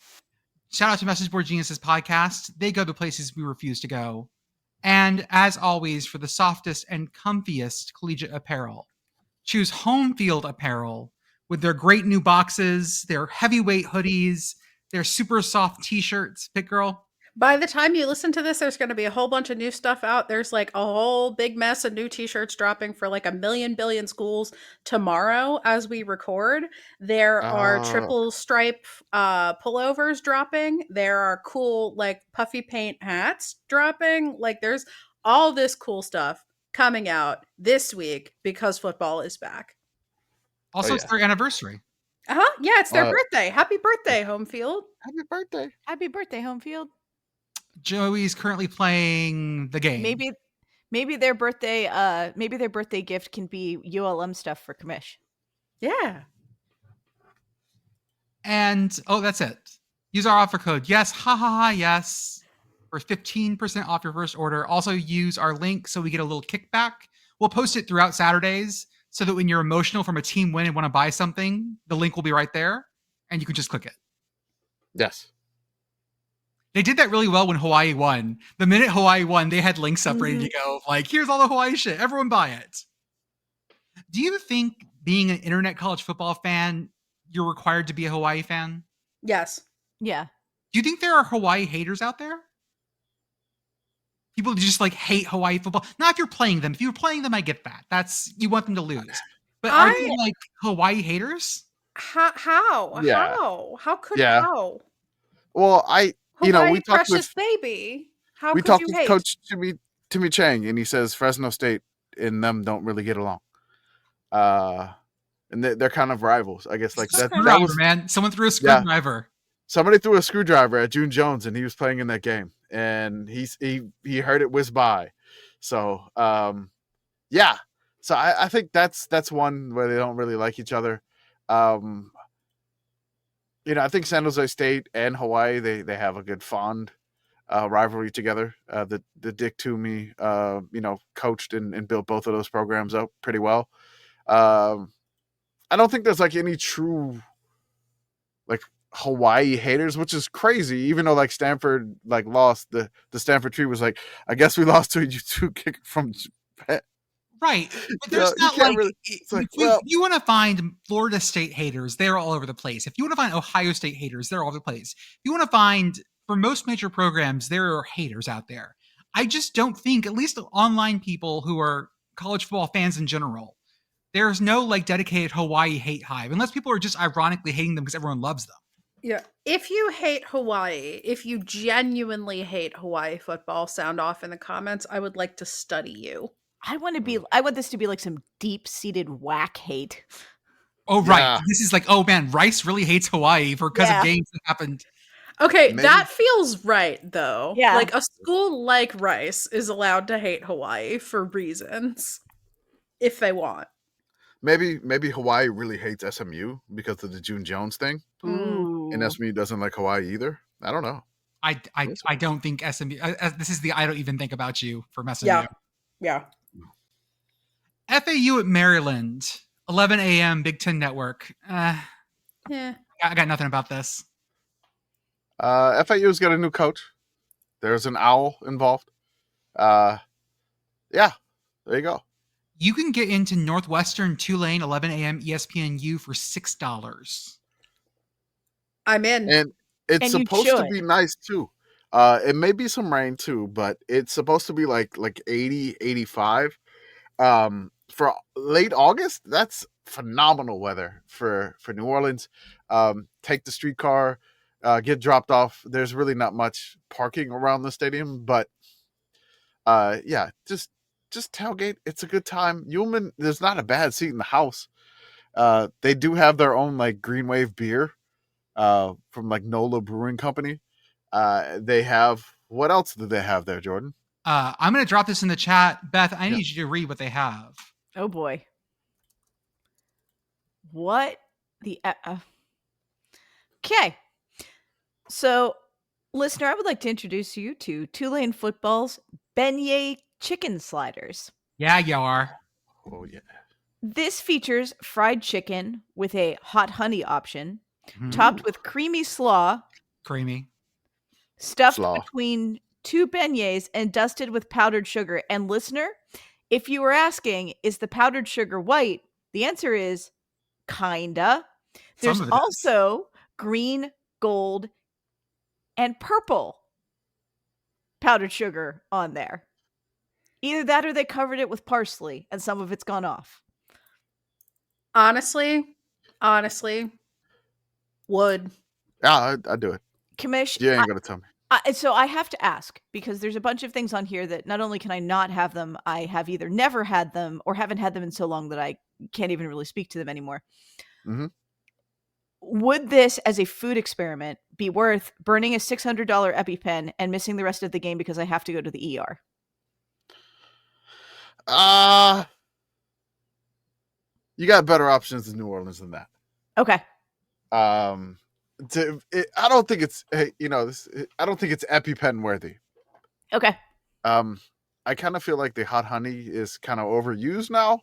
shout out to Message Board Geniuses podcast. They go to places we refuse to go. And as always, for the softest and comfiest collegiate apparel, choose Home Field Apparel with their great new boxes, their heavyweight hoodies, their super soft t-shirts. Pitt Girl.
By the time you listen to this, there's going to be a whole bunch of new stuff out. There's like a whole big mess of new t-shirts dropping for like 1 billion schools tomorrow as we record. There are triple stripe pullovers dropping. There are cool like puffy paint hats dropping. Like there's all this cool stuff coming out this week because football is back.
Also, it's their anniversary.
Yeah, it's their birthday. Happy birthday, Home Field.
Happy birthday.
Happy birthday, Home Field.
Joey's currently playing the game.
Maybe their birthday gift can be ULM stuff for Commish.
Yeah.
And that's it. Use our offer code yes for 15% off your first order. Also use our link so we get a little kickback. We'll post it throughout Saturdays so that when you're emotional from a team win and want to buy something, the link will be right there and you can just click it.
Yes.
They did that really well when Hawaii won. The minute Hawaii won, they had links up ready to go. Like, here's all the Hawaii shit. Everyone buy it. Do you think being an internet college football fan, you're required to be a Hawaii fan?
Yes.
Yeah.
Do you think there are Hawaii haters out there? People who just like hate Hawaii football. Not if you're playing them. If you're playing them, I get that. You want them to lose. But are you like Hawaii haters?
How?
Yeah.
How could
Yeah.
how?
Well,
Hawaii
we talked
precious
with
baby. How
we
could
talked
you
with
hate?
Coach Timmy Chang, and he says Fresno State and them don't really get along. And they're kind of rivals, I guess. Like that was,
man. Someone threw a screwdriver.
Somebody threw a screwdriver at June Jones, and he was playing in that game, and he heard it whiz by. So yeah. So I think that's one where they don't really like each other. I think San Jose State and Hawaii, they have a good fond rivalry together. The Dick Toomey, coached and built both of those programs up pretty well. I don't think there's like any true like Hawaii haters, which is crazy. Even though like Stanford like lost, the Stanford tree was like, I guess we lost to a U2 kick from Japan.
Right. But there's not like,
really,
if you want to find Florida State haters, they're all over the place. If you want to find Ohio State haters, they're all over the place. If you want to find, for most major programs, there are haters out there. I just don't think, at least online people who are college football fans in general, there's no like dedicated Hawaii hate hive, unless people are just ironically hating them because everyone loves them.
Yeah. If you hate Hawaii, if you genuinely hate Hawaii football, sound off in the comments. I would like to study you.
I want this to be like some deep-seated whack hate.
Oh, right. Yeah. This is like, oh man, Rice really hates Hawaii because of games that happened.
Okay, that feels right though.
Yeah.
Like a school like Rice is allowed to hate Hawaii for reasons if they want.
Maybe Hawaii really hates SMU because of the June Jones thing.
Ooh.
And SMU doesn't like Hawaii either. I don't know.
I don't think SMU. This is the I don't even think about you for SMU.
Yeah.
FAU at Maryland, 11 a.m. Big Ten Network. I got nothing about this.
FAU's got a new coach. There's an owl involved. Yeah, there you go.
You can get into Northwestern Tulane, 11 a.m. ESPNU for $6.
I'm in.
And it's supposed to be nice too. It may be some rain too, but it's supposed to be like 80, 85. For late August, that's phenomenal weather for New Orleans. Take the streetcar, get dropped off. There's really not much parking around the stadium, but just tailgate. It's a good time. Ullman, there's not a bad seat in the house. They do have their own like Green Wave beer from like NOLA Brewing Company. They have, what else do they have there, Jordan?
I'm going to drop this in the chat. Beth, I need you to read what they have.
Oh boy. What the Okay. So, listener, I would like to introduce you to Tulane Football's Beignet Chicken Sliders.
Yeah, you are.
Oh, yeah.
This features fried chicken with a hot honey option, topped with creamy slaw,
Creamy.
stuffed
Slaw.
between 2 beignets and dusted with powdered sugar. And listener, if you were asking, is the powdered sugar white? The answer is kinda. There's
Some of it is.
also green, gold, and purple powdered sugar on there. Either that or they covered it with parsley and some of it's gone off.
Honestly, would.
Yeah, I'd do it.
Commish,
You ain't gonna tell me.
so I have to ask, because there's a bunch of things on here that not only can I not have them, I have either never had them or haven't had them in so long that I can't even really speak to them anymore.
Mhm.
Would this, as a food experiment, be worth burning a $600 EpiPen and missing the rest of the game because I have to go to the ER?
You got better options in New Orleans than that.
Okay.
I don't think it's I don't think it's EpiPen worthy.
Okay.
I kind of feel like the hot honey is kind of overused now.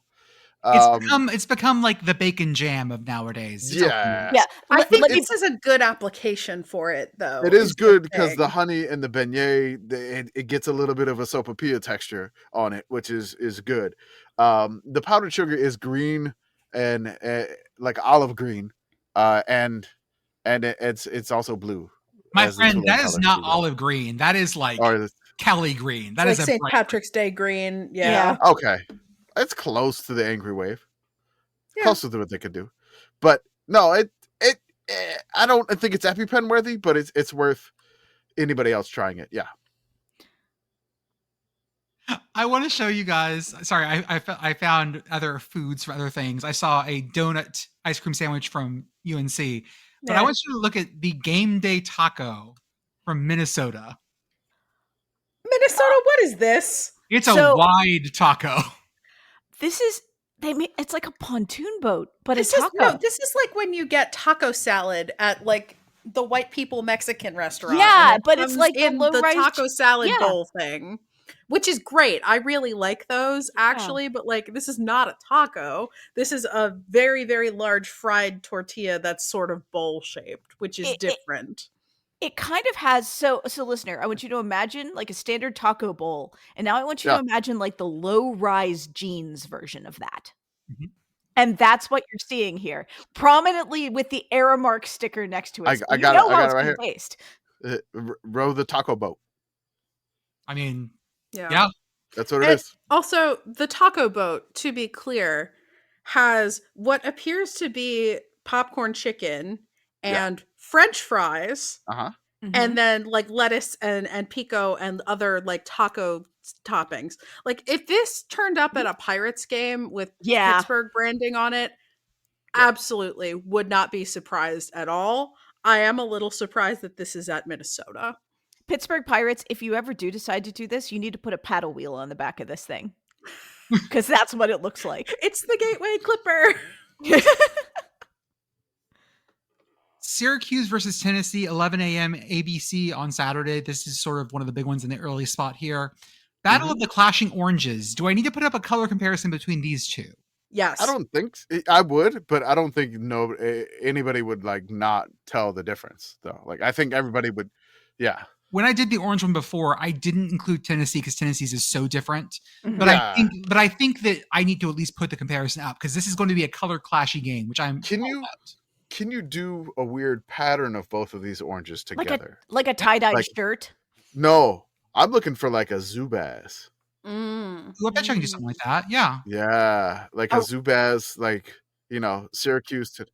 It's become like the bacon jam of nowadays. It's
Yeah.
Yeah.
I think
let me-
this is a good application for it, though.
It is
the
good because
thing.
the honey and the beignet, it gets a little bit of a sopapilla texture on it, which is good. The powdered sugar is green and like olive green, and it's also blue.
My
as the
friend,
Tulane
that is
colors
not
do.
olive green. That is like
Or
Kelly green. That
Like
is a
St.
bright
Patrick's Day green.
Yeah.
Yeah.
okay, it's close to the angry wave.
Yeah.
Close to what they could do, but no, I don't think it's EpiPen worthy, but it's worth anybody else trying it. Yeah.
I want to show you guys. Sorry, I found other foods for other things. I saw a donut ice cream sandwich from UNC, but I
Yeah.
want you to look at the game day taco from Minnesota.
Minnesota, what is this?
It's
So-
a wide taco.
This is it's like a pontoon boat, but
This
it's
is
taco.
this is like when you get taco salad at like the white people Mexican restaurant.
Yeah,
and it
but it's
comes
like the
in the
low-rise
taco salad
yeah.
bowl thing, which is great. I really like those actually, but like this is not a taco. This is a very, very large fried tortilla that's sort of bowl shaped, which is different.
It kind of has so listener, I want you to imagine like a standard taco bowl, and now I want you to imagine like the low-rise jeans version of that.
Mhm.
And that's what you're seeing here, prominently with the Aramark sticker next to it. So
I
you
got
know
it. I
how
got
it's
it right
being
here.
based.
Row the taco boat.
I mean,
Yeah.
yeah.
That's what it
And
is.
also, the taco boat, to be clear, has what appears to be popcorn chicken and French fries,
Uh-huh.
and then like lettuce and pico and other like taco toppings. Like if this turned up at a Pirates game with
Yeah.
Pittsburgh branding on it, absolutely would not be surprised at all. I am a little surprised that this is at Minnesota.
Pittsburgh Pirates, if you ever do decide to do this, you need to put a paddle wheel on the back of this thing. Because that's what it looks like.
It's the Gateway Clipper.
Syracuse versus Tennessee, 11 a.m. ABC on Saturday. This is sort of one of the big ones in the early spot here. Battle of the Clashing Oranges. Do I need to put up a color comparison between these two?
Yes.
I don't think I would, but I don't think anybody would like not tell the difference though. Like I think everybody would. Yeah.
When I did the orange one before, I didn't include Tennessee because Tennessee's is so different.
Mhm.
But
Yeah.
I think that I need to at least put the comparison up because this is going to be a color clashy game, which I'm
Can
all
you
about.
can you do a weird pattern of both of these oranges together?
like a tie-dye
Like-
shirt.
No, I'm looking for like a Zubaz.
Mm.
Ooh, I bet you I can do something like that. Yeah.
Yeah, like a
Oh.
Zubaz, like Syracuse to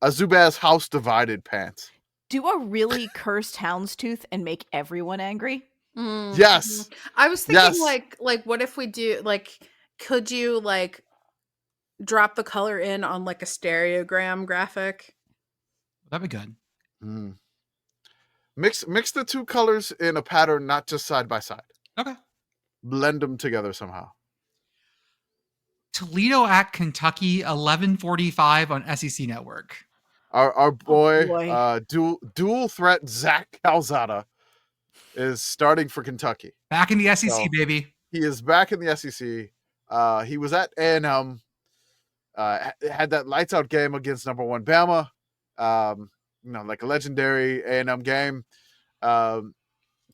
a Zubaz house divided pants.
Do a really cursed houndstooth and make everyone angry.
Mm.
Yes.
I was thinking
Yes.
like what if we do like could you like drop the color in on like a stereogram graphic?
That'd be good.
Mm. Mix the two colors in a pattern, not just side by side.
Okay.
Blend them together somehow.
Toledo at Kentucky, 11:45 on SEC Network.
Our boy,
boy.
dual threat Zach Calzada is starting for Kentucky.
Back in the SEC,
So-
baby.
He is back in the SEC. He was at A&M. Had that lights out game against number 1 Bama. Like a legendary A&M game.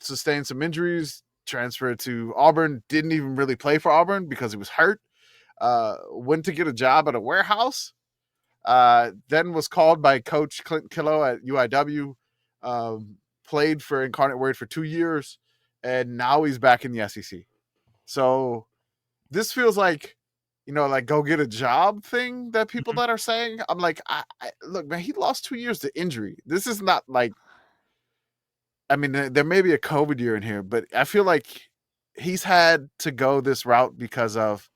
Sustained some injuries, transferred to Auburn, didn't even really play for Auburn because he was hurt. Went to get a job at a warehouse. Then was called by Coach Clinton Killow at UIW. Played for Incarnate Word for 2 years, and now he's back in the SEC. So this feels like, like go get a job thing that people that are saying. I'm like, I look, man, he lost 2 years to injury. This is not like, I mean, there may be a COVID year in here, but I feel like he's had to go this route because of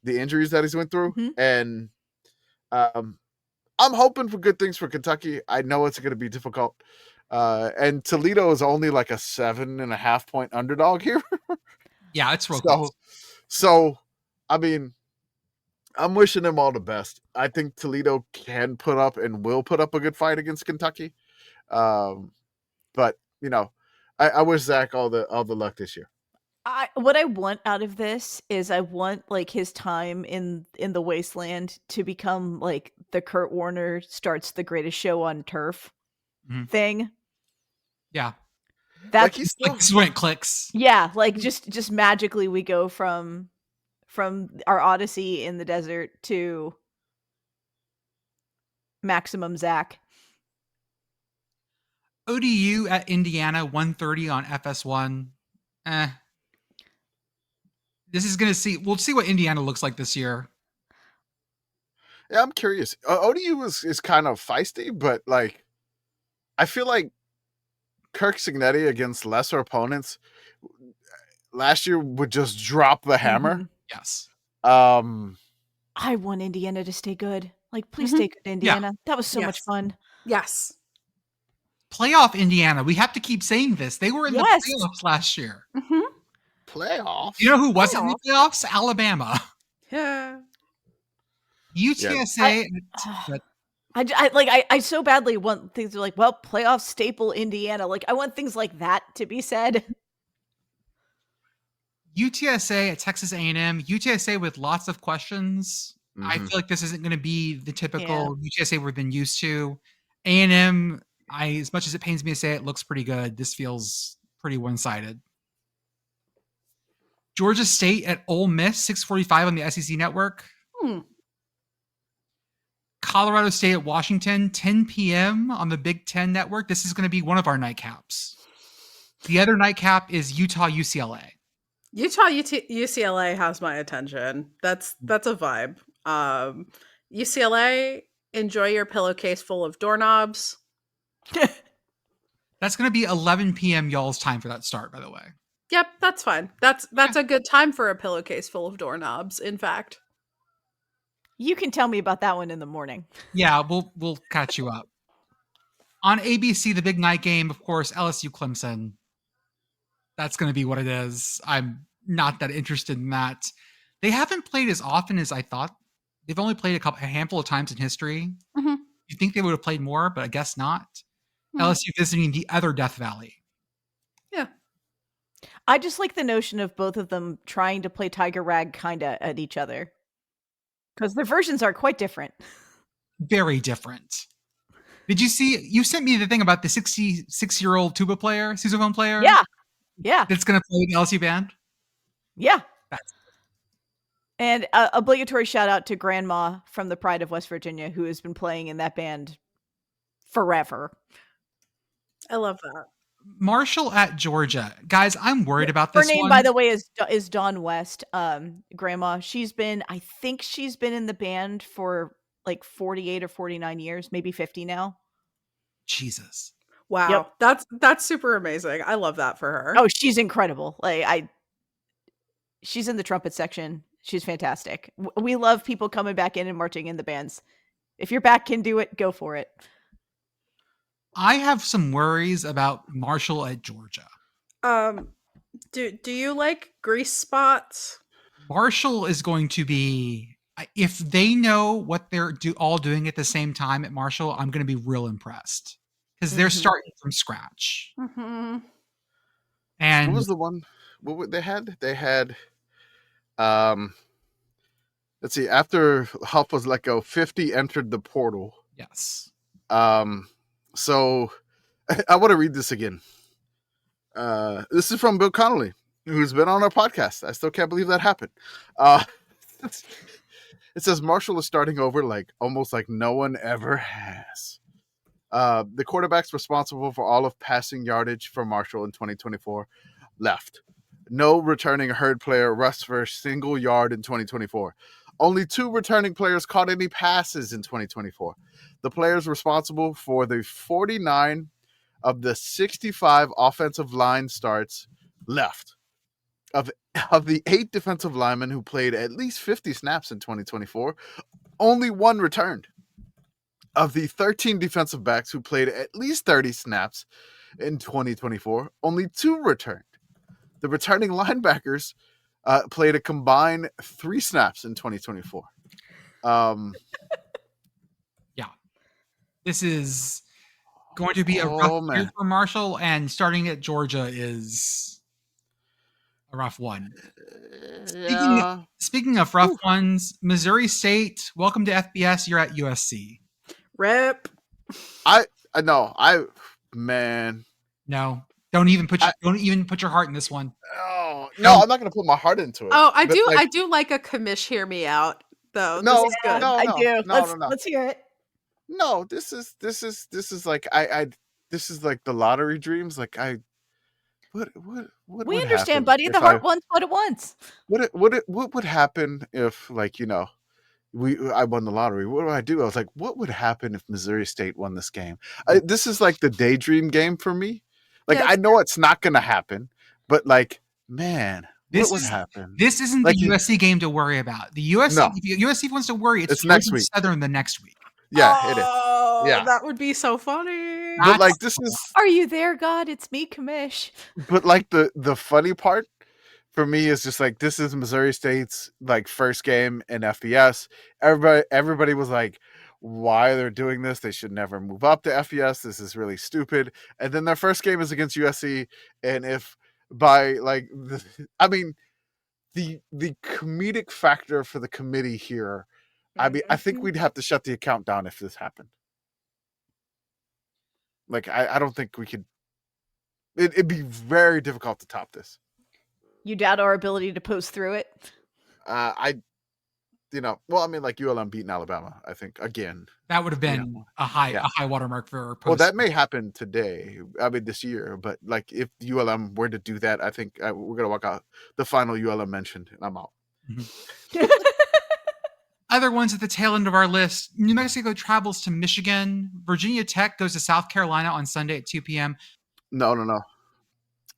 the injuries that he's went through. And I'm hoping for good things for Kentucky. I know it's going to be difficult. And Toledo is only like a 7.5 point underdog here.
Yeah, it's real close.
So, I mean, I'm wishing them all the best. I think Toledo can put up and will put up a good fight against Kentucky. But I wish Zach all the luck this year.
What I want out of this is I want like his time in the wasteland to become like the Kurt Warner starts the greatest show on turf thing.
Yeah.
That's
like when it clicks.
Yeah, like just magically we go from our Odyssey in the desert to maximum Zach.
ODU at Indiana, 1:30 on FS1. This is we'll see what Indiana looks like this year.
Yeah, I'm curious. ODU is kind of feisty, but like, I feel like Kirk Cignetti against lesser opponents last year would just drop the hammer.
Yes.
I want Indiana to stay good. Like, please stay good, Indiana.
Yeah.
That was so much fun.
Yes.
Playoff Indiana. We have to keep saying this. They were in the playoffs last year.
Playoffs?
You know who wasn't in the playoffs? Alabama.
Yeah.
UTSA.
I so badly want things to like, well, playoff staple Indiana. Like, I want things like that to be said.
UTSA at Texas A&M. UTSA with lots of questions. I feel like this isn't going to be the typical UTSA we've been used to. A&M, as much as it pains me to say it, looks pretty good. This feels pretty one-sided. Georgia State at Ole Miss, 6:45 on the SEC Network. Colorado State at Washington, 10 p.m. on the Big Ten Network. This is going to be one of our nightcaps. The other nightcap is Utah UCLA.
UCLA has my attention. That's a vibe. UCLA, enjoy your pillowcase full of doorknobs.
That's going to be 11 p.m. y'all's time for that start, by the way.
Yep, that's fine. That's a good time for a pillowcase full of doorknobs, in fact.
You can tell me about that one in the morning.
Yeah, we'll catch you up. On ABC, the big night game, of course, LSU Clemson. That's going to be what it is. I'm not that interested in that. They haven't played as often as I thought. They've only played a handful of times in history. You'd think they would have played more, but I guess not. LSU visiting the other Death Valley.
Yeah.
I just like the notion of both of them trying to play Tiger Rag kind of at each other. Because their versions are quite different.
Very different. Did you see, you sent me the thing about the 66-year-old tuba player, sousaphone player?
Yeah. Yeah.
That's going to play with the LSU band?
Yeah. And obligatory shout out to Grandma from the Pride of West Virginia, who has been playing in that band forever.
I love that.
Marshall at Georgia. Guys, I'm worried about this
one. Her name,
one.
by the way, is Dawn West. Grandma. I think she's been in the band for like 48 or 49 years, maybe 50 now.
Jesus.
Wow. Yep. That's super amazing. I love that for her.
Oh, she's incredible. She's in the trumpet section. She's fantastic. We love people coming back in and marching in the bands. If your back can do it, go for it.
I have some worries about Marshall at Georgia.
Do you like grease spots?
Marshall is going to be, if they know what they're all doing at the same time at Marshall, I'm going to be real impressed because they're starting from scratch.
And
what
was the one? What they had? They had. Let's see. After Huff was let go, 50 entered the portal.
Yes.
So I want to read this again. This is from Bill Connolly, who's been on our podcast. I still can't believe that happened. It says Marshall is starting over almost like no one ever has. The quarterbacks responsible for all of passing yardage for Marshall in 2024 left. No returning herd player rushed for a single yard in 2024. Only 2 returning players caught any passes in 2024. The players responsible for the 49 of the 65 offensive line starts left. Of the 8 defensive linemen who played at least 50 snaps in 2024, only 1 returned. Of the 13 defensive backs who played at least 30 snaps in 2024, only 2 returned. The returning linebackers played a combined 3 snaps in 2024.
Yeah. This is going to be a rough year for Marshall, and starting at Georgia is a rough one. Speaking of rough ones, Missouri State, welcome to FBS. You're at USC.
Rip.
No, don't even put your heart in this one.
No, I'm not going to put my heart into it.
Oh, I do like a commish. Hear me out, though.
No,
this is good.
no,
I do.
No.
Let's hear it.
No, this is like this is like the lottery dreams. Like what
we understand, buddy. The heart wants what it wants.
What would happen if I won the lottery? What do I do? I was like, what would happen if Missouri State won this game? This is like the daydream game for me. Like, I know it's not going to happen, but man, what would happen?
This isn't the USC game to worry about. The USC, if USC wants to worry, it's next week. Southern the next week.
Yeah, it is. Yeah,
that would be so funny.
But this is.
Are you there, God? It's me, Commish.
But the funny part for me is just this is Missouri State's first game in FBS. Everybody was like, why they're doing this? They should never move up to FBS. This is really stupid. And then their first game is against USC, and if by the comedic factor for the committee here, I think we'd have to shut the account down if this happened. I don't think we could. It'd be very difficult to top this.
You doubt our ability to post through it?
ULM beating Alabama, I think, again.
That would have been a high watermark for post.
Well, that may happen today. This year. But if ULM were to do that, I think we're gonna walk out the final ULM mentioned, and I'm out.
Mm-hmm. Other ones at the tail end of our list: New Mexico travels to Michigan. Virginia Tech goes to South Carolina on Sunday at 2 p.m.
No.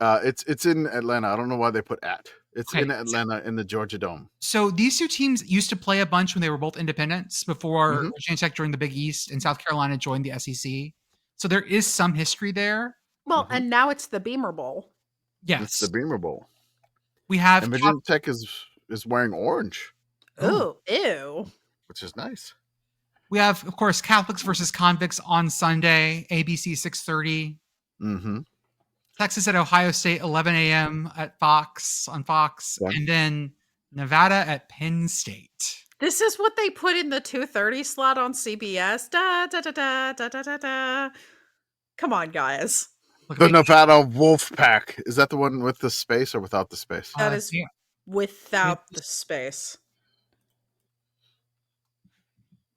It's in Atlanta. I don't know why they put at. It's in Atlanta in the Georgia Dome.
So these 2 teams used to play a bunch when they were both independents before Virginia Tech joined the Big East and South Carolina joined the SEC. So there is some history there.
Well, and now it's the Beamer Bowl.
Yes,
it's the Beamer Bowl.
We have
and Virginia Tech is wearing orange.
Oh, ew!
Which is nice.
We have, of course, Catholics versus Convicts on Sunday, ABC 6:30.
Mm-hmm.
Texas at Ohio State, 11 a.m. on Fox, and then Nevada at Penn State.
This is what they put in the 2:30 slot on CBS. Da da da da da da da da. Come on, guys.
The Nevada Wolf Pack. Is that the one with the space or without the space?
That is without the space.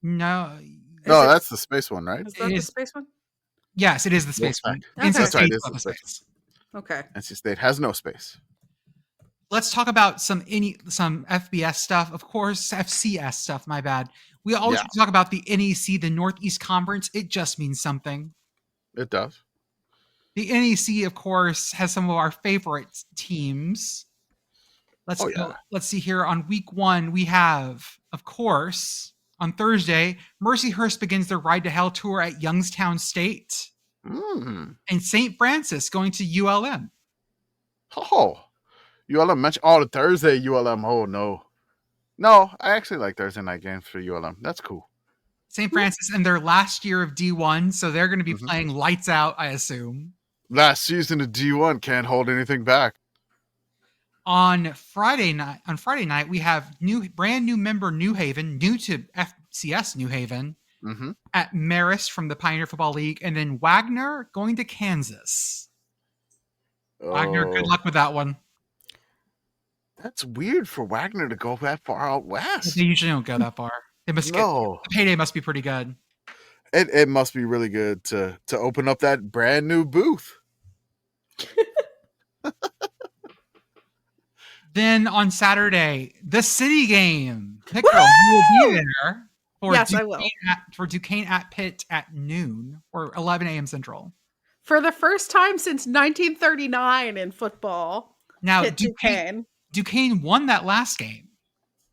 No,
that's the space one, right?
Is that the space one?
Yes, it is the space one.
That's right. It's the space.
Okay.
NC State has no space.
Let's talk about some FBS stuff. Of course, FCS stuff. My bad. We always talk about the NEC, the Northeast Conference. It just means something.
It does. The
NEC, of course, has some of our favorite teams. Let's see here. On week 1, we have, of course, on Thursday, Mercyhurst begins their Ride to Hell tour at Youngstown State. And St. Francis going to ULM.
Oh, ULM mentioned the Thursday ULM. Oh, no, I actually like Thursday night games for ULM. That's cool.
St. Francis in their last year of D1, so they're going to be playing lights out, I assume.
Last season of D1 can't hold anything back.
On Friday night, we have brand new member New Haven, new to FCS New Haven,
Mm-hmm.
at Marist from the Pioneer Football League, and then Wagner going to Kansas. Wagner, good luck with that one.
That's weird for Wagner to go that far out west.
They usually don't go that far. The payday must be pretty good.
It must be really good to open up that brand new booth.
Then on Saturday, the City Game. Pitt Girl, you will be there for
Yes,
Duquesne
I will.
for Duquesne at Pitt at noon or 11 a.m. Central.
For the first time since 1939 in football.
Now,
Pitt
Duquesne won that last game.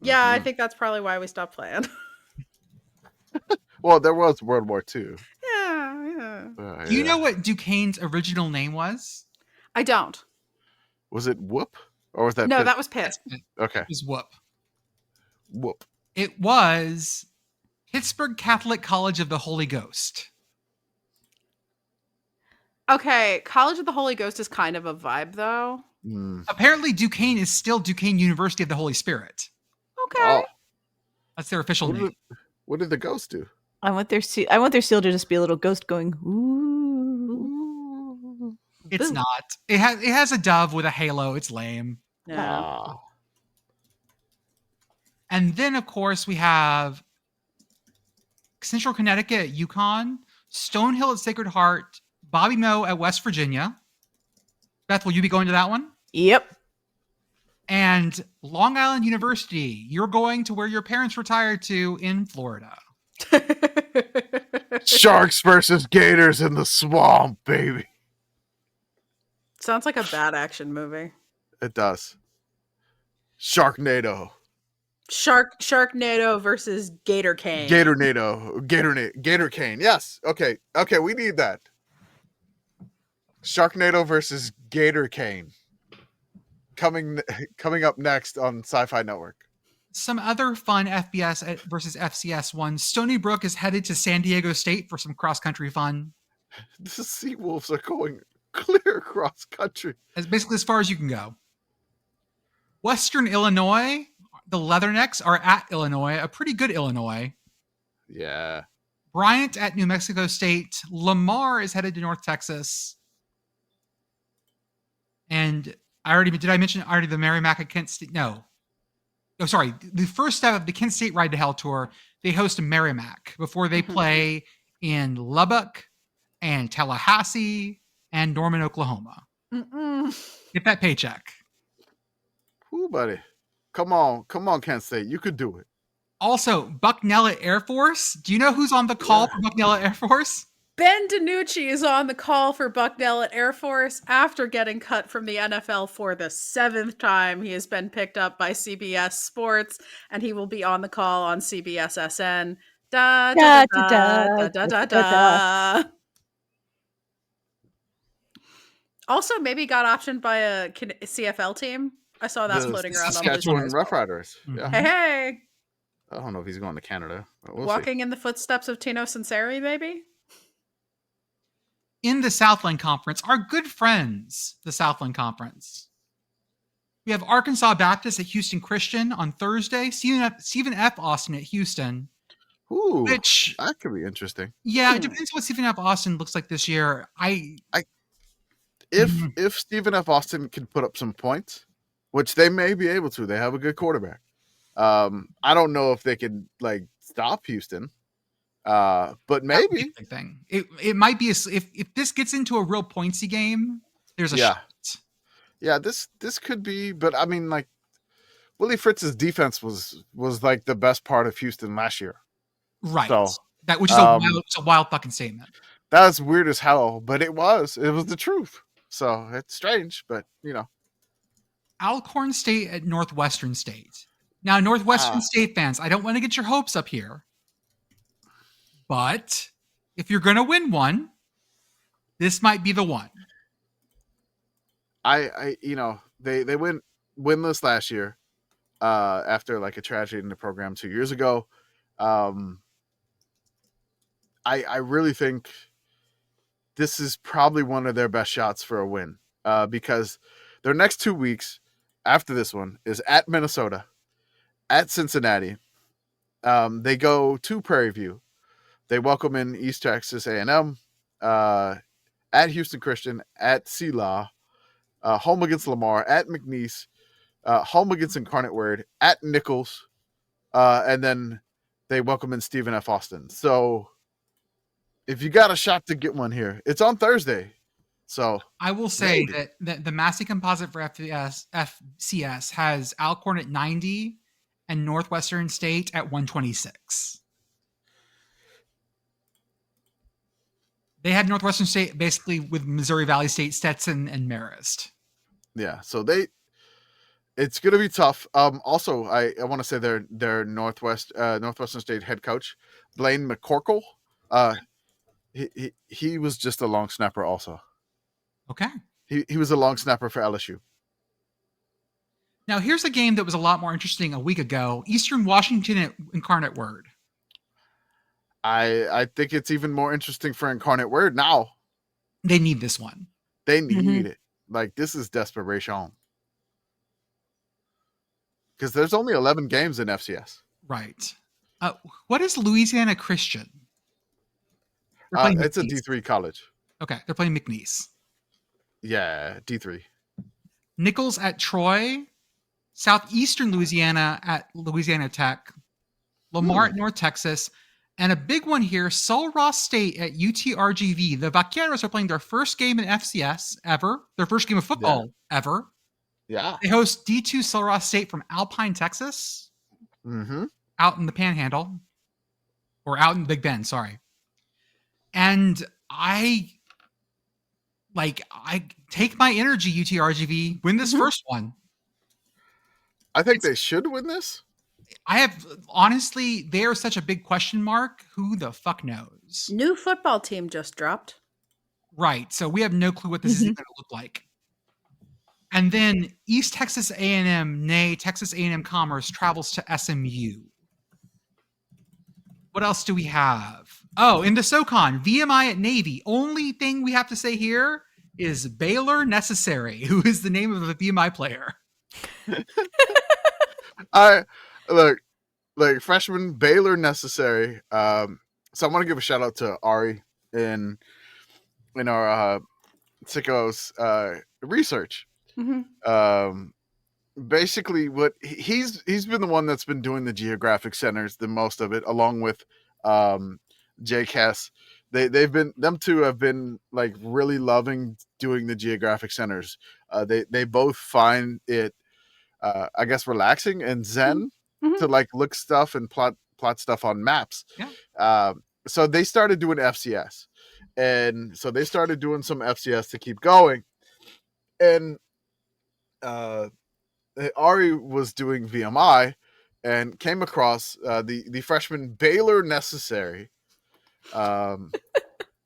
Yeah, I think that's probably why we stopped playing.
Well, there was World War II.
Yeah.
Do you know what Duquesne's original name was?
I don't.
Was it Whoop? Or was that
No,
Pitt?
that was Pitt.
Okay.
It was Whoop.
Whoop.
It was Pittsburgh Catholic College of the Holy Ghost.
Okay, College of the Holy Ghost is kind of a vibe, though.
Apparently, Duquesne is still Duquesne University of the Holy Spirit.
Okay.
Oh,
That's their official name.
what did the ghost do?
I want their seal to just be a little ghost going, ooh.
It's not. It has a dove with a halo. It's lame.
Yeah.
Ah.
And then, of course, we have Central Connecticut at UConn, Stonehill at Sacred Heart, Bobby Moe at West Virginia. Beth, will you be going to that one?
Yep.
And Long Island University, you're going to where your parents retired to in Florida.
Sharks versus Gators in the swamp, baby.
Sounds like a bad action movie.
It does. Sharknado.
Sharknado versus Gator Cane.
Gator Cane. Yes. Okay. We need that. Sharknado versus Gator Cane. Coming up next on Sci-Fi Network.
Some other fun FBS versus FCS ones. Stony Brook is headed to San Diego State for some cross-country fun.
The Seawolves are going clear across country.
As basically as far as you can go. Western Illinois, the Leathernecks are at Illinois, a pretty good Illinois.
Yeah.
Bryant at New Mexico State. Lamar is headed to North Texas. And did I mention the Merrimack at Kent State? No. Oh, sorry. The first step of the Kent State Ride to Hell tour, they host Merrimack before they play in Lubbock and Tallahassee and Norman, Oklahoma. Get that paycheck.
Ooh, buddy. Come on, Kent State. You could do it.
Also, Bucknell at Air Force. Do you know who's on the call for Bucknell at Air Force?
Ben DiNucci is on the call for Bucknell at Air Force after getting cut from the NFL for the 7th time. He has been picked up by CBS Sports, and he will be on the call on CBS SN. Da, da, da, da, da, da, da. Also, maybe got optioned by a CFL team. I saw that floating around on the
Saskatchewan Roughriders. Yeah.
Hey.
I don't know if he's going to Canada. We'll
Walking in the footsteps of Tino Sinceri, maybe?
In the Southland Conference, our good friends, the Southland Conference. We have Arkansas Baptist at Houston Christian on Thursday. Stephen F. Austin at Houston.
Ooh,
which
that could be interesting.
Yeah, it depends what Stephen F. Austin looks like this year.
If Stephen F. Austin can put up some points, which they may be able to, they have a good quarterback. I don't know if they can stop Houston. But maybe
thing. It might be if this gets into a real pointsy game, there's a shot.
Yeah, this could be, but I mean, Willie Fritz's defense was the best part of Houston last year.
Right.
So,
which is a wild fucking statement.
That's weird as hell, but it was the truth. So it's strange, but
Alcorn State at Northwestern State. Now, Northwestern State fans, I don't want to get your hopes up here. But if you're going to win one, this might be the one.
They went winless last year after a tragedy in the program 2 years ago. I really think this is probably one of their best shots for a win because their next 2 weeks after this one is at Minnesota, at Cincinnati. They go to Prairie View, They welcome in East Texas A&M, at Houston Christian, at CLA, home against Lamar, at McNeese, home against Incarnate Word, at Nichols, and then they welcome in Stephen F. Austin. So if you got a shot to get one here, it's on Thursday. So
I will say
maybe.
that the Massey composite for FCS has Alcorn at 90 and Northwestern State at 126. They had Northwestern State basically with Missouri Valley State, Stetson, and Marist.
Yeah, so it's going to be tough. Also, I want to say their Northwestern State head coach, Blaine McCorkle, he was just a long snapper also.
Okay.
He was a long snapper for LSU.
Now, here's a game that was a lot more interesting a week ago. Eastern Washington at Incarnate Word.
I think it's even more interesting for Incarnate Word now.
They need this one.
They need it. Like, this is desperation. Because there's only 11 games in FCS.
Right. What is Louisiana Christian?
It's a D3 college.
Okay, they're playing McNeese.
Yeah, D3.
Nichols at Troy. Southeastern Louisiana at Louisiana Tech. Lamar at North Texas. And a big one here, Sul Ross State at UTRGV. The Vaqueros are playing their first game in FCS ever. Their first game of football ever.
Yeah.
They host D2 Sul Ross State from Alpine, Texas.
Mm-hmm.
Out in the Panhandle. Or out in Big Bend, sorry. And I take my energy, UTRGV. Win this first one.
I think they should win this.
Honestly, they are such a big question mark. Who the fuck knows?
New football team just dropped.
Right. So we have no clue what this is going to look like. And then East Texas A&M, Texas A&M Commerce travels to SMU. What else do we have? Oh, in the SoCon, VMI at Navy. Only thing we have to say here is Baylor Necessary, who is the name of a VMI player.
Look, freshman Baylor Necessary. So I want to give a shout out to Ari in our Sickos research. Basically, what he's been the one that's been doing the geographic centers the most of it, along with JCAS. Them two have been like really loving doing the geographic centers. They both find it, I guess, relaxing and zen to like look stuff and plot stuff on maps.
Yeah.
So they started doing FCS, and so they started doing some FCS to keep going. And Ari was doing VMI and came across the freshman Baylor Necessary.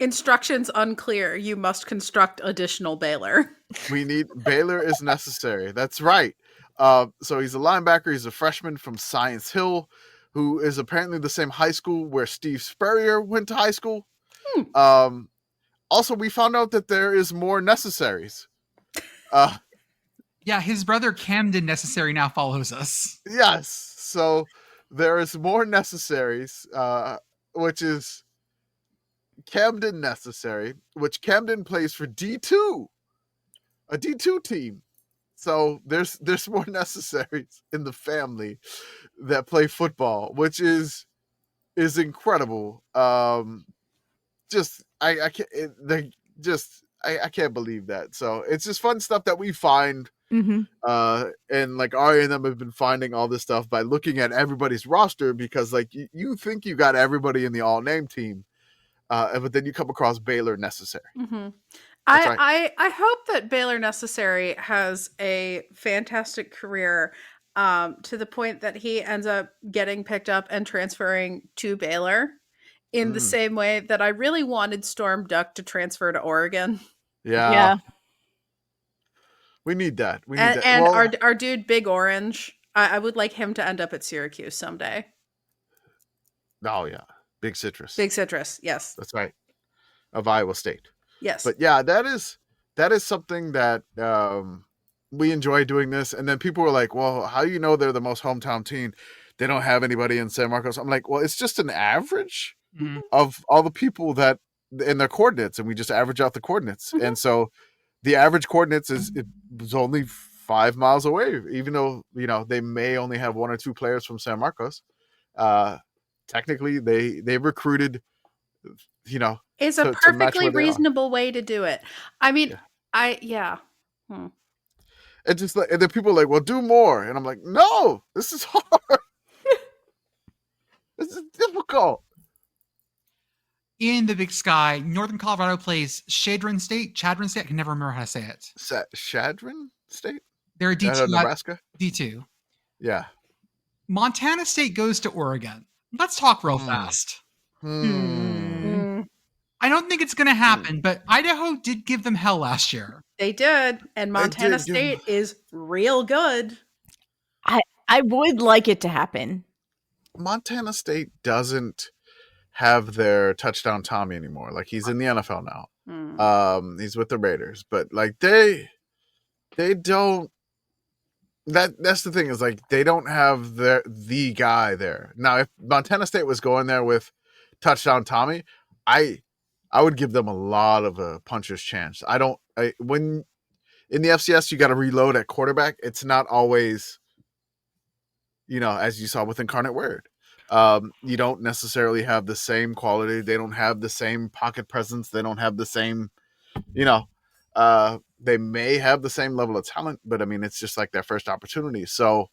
Instructions unclear. You must construct additional Baylor.
We need Baylor is necessary. That's right. So he's a linebacker. He's a freshman from Science Hill, who is apparently the same high school where Steve Spurrier went to high school. Also, we found out that there is more necessaries.
Yeah, his brother Camden Necessary now follows us.
Yes. So there is more necessaries, which is Camden Necessary, which Camden plays for D2, a D2 team. So there's more necessaries in the family that play football, which is incredible. I can't believe that. So it's just fun stuff that we find. And like Ari and them have been finding all this stuff by looking at everybody's roster, because like you think you got everybody in the all name team, but then you come across Baylor Necessary.
I hope that Baylor Necessary has a fantastic career, to the point that he ends up getting picked up and transferring to Baylor in the same way that I really wanted Storm Duck to transfer to Oregon.
Yeah. We need that.
And well, our dude Big Orange, I would like him to end up at Syracuse someday.
Oh yeah, Big Citrus.
Big Citrus, yes.
That's right. Of Iowa State.
Yes.
But yeah, that is something that we enjoy doing this. And then people were like, well, how do you know they're the most hometown team? They don't have anybody in San Marcos. I'm like, well, it's just an average. of all the people that in their coordinates, and we just average out the coordinates. And so the average coordinates it was only 5 miles away, even though, they may only have 1 or 2 players from San Marcos. Technically they recruited,
It's a
to match
perfectly
where they are.
reasonable way to do it. I mean,
It's just like, and then people are like, well, do more. And I'm like, no, this is hard. This is difficult.
In the Big Sky, Northern Colorado plays Chadron State. I can never remember how to say it.
Chadron State?
They're a D2.
Nebraska?
D2.
Yeah.
Montana State goes to Oregon. Let's talk real fast. I don't think it's going to happen, but Idaho did give them hell last year.
They did, and Montana State is real good.
I would like it to happen.
Montana State doesn't have their touchdown Tommy anymore. Like, he's in the NFL now. He's with the Raiders, but like they don't. That's the thing, is like they don't have the guy there. Now, if Montana State was going there with touchdown Tommy, I would give them a lot of a puncher's chance. When in the FCS you got to reload at quarterback, it's not always, as you saw with Incarnate Word. You don't necessarily have the same quality. They don't have the same pocket presence. They don't have the same, they may have the same level of talent, but I mean, it's just like their first opportunity. So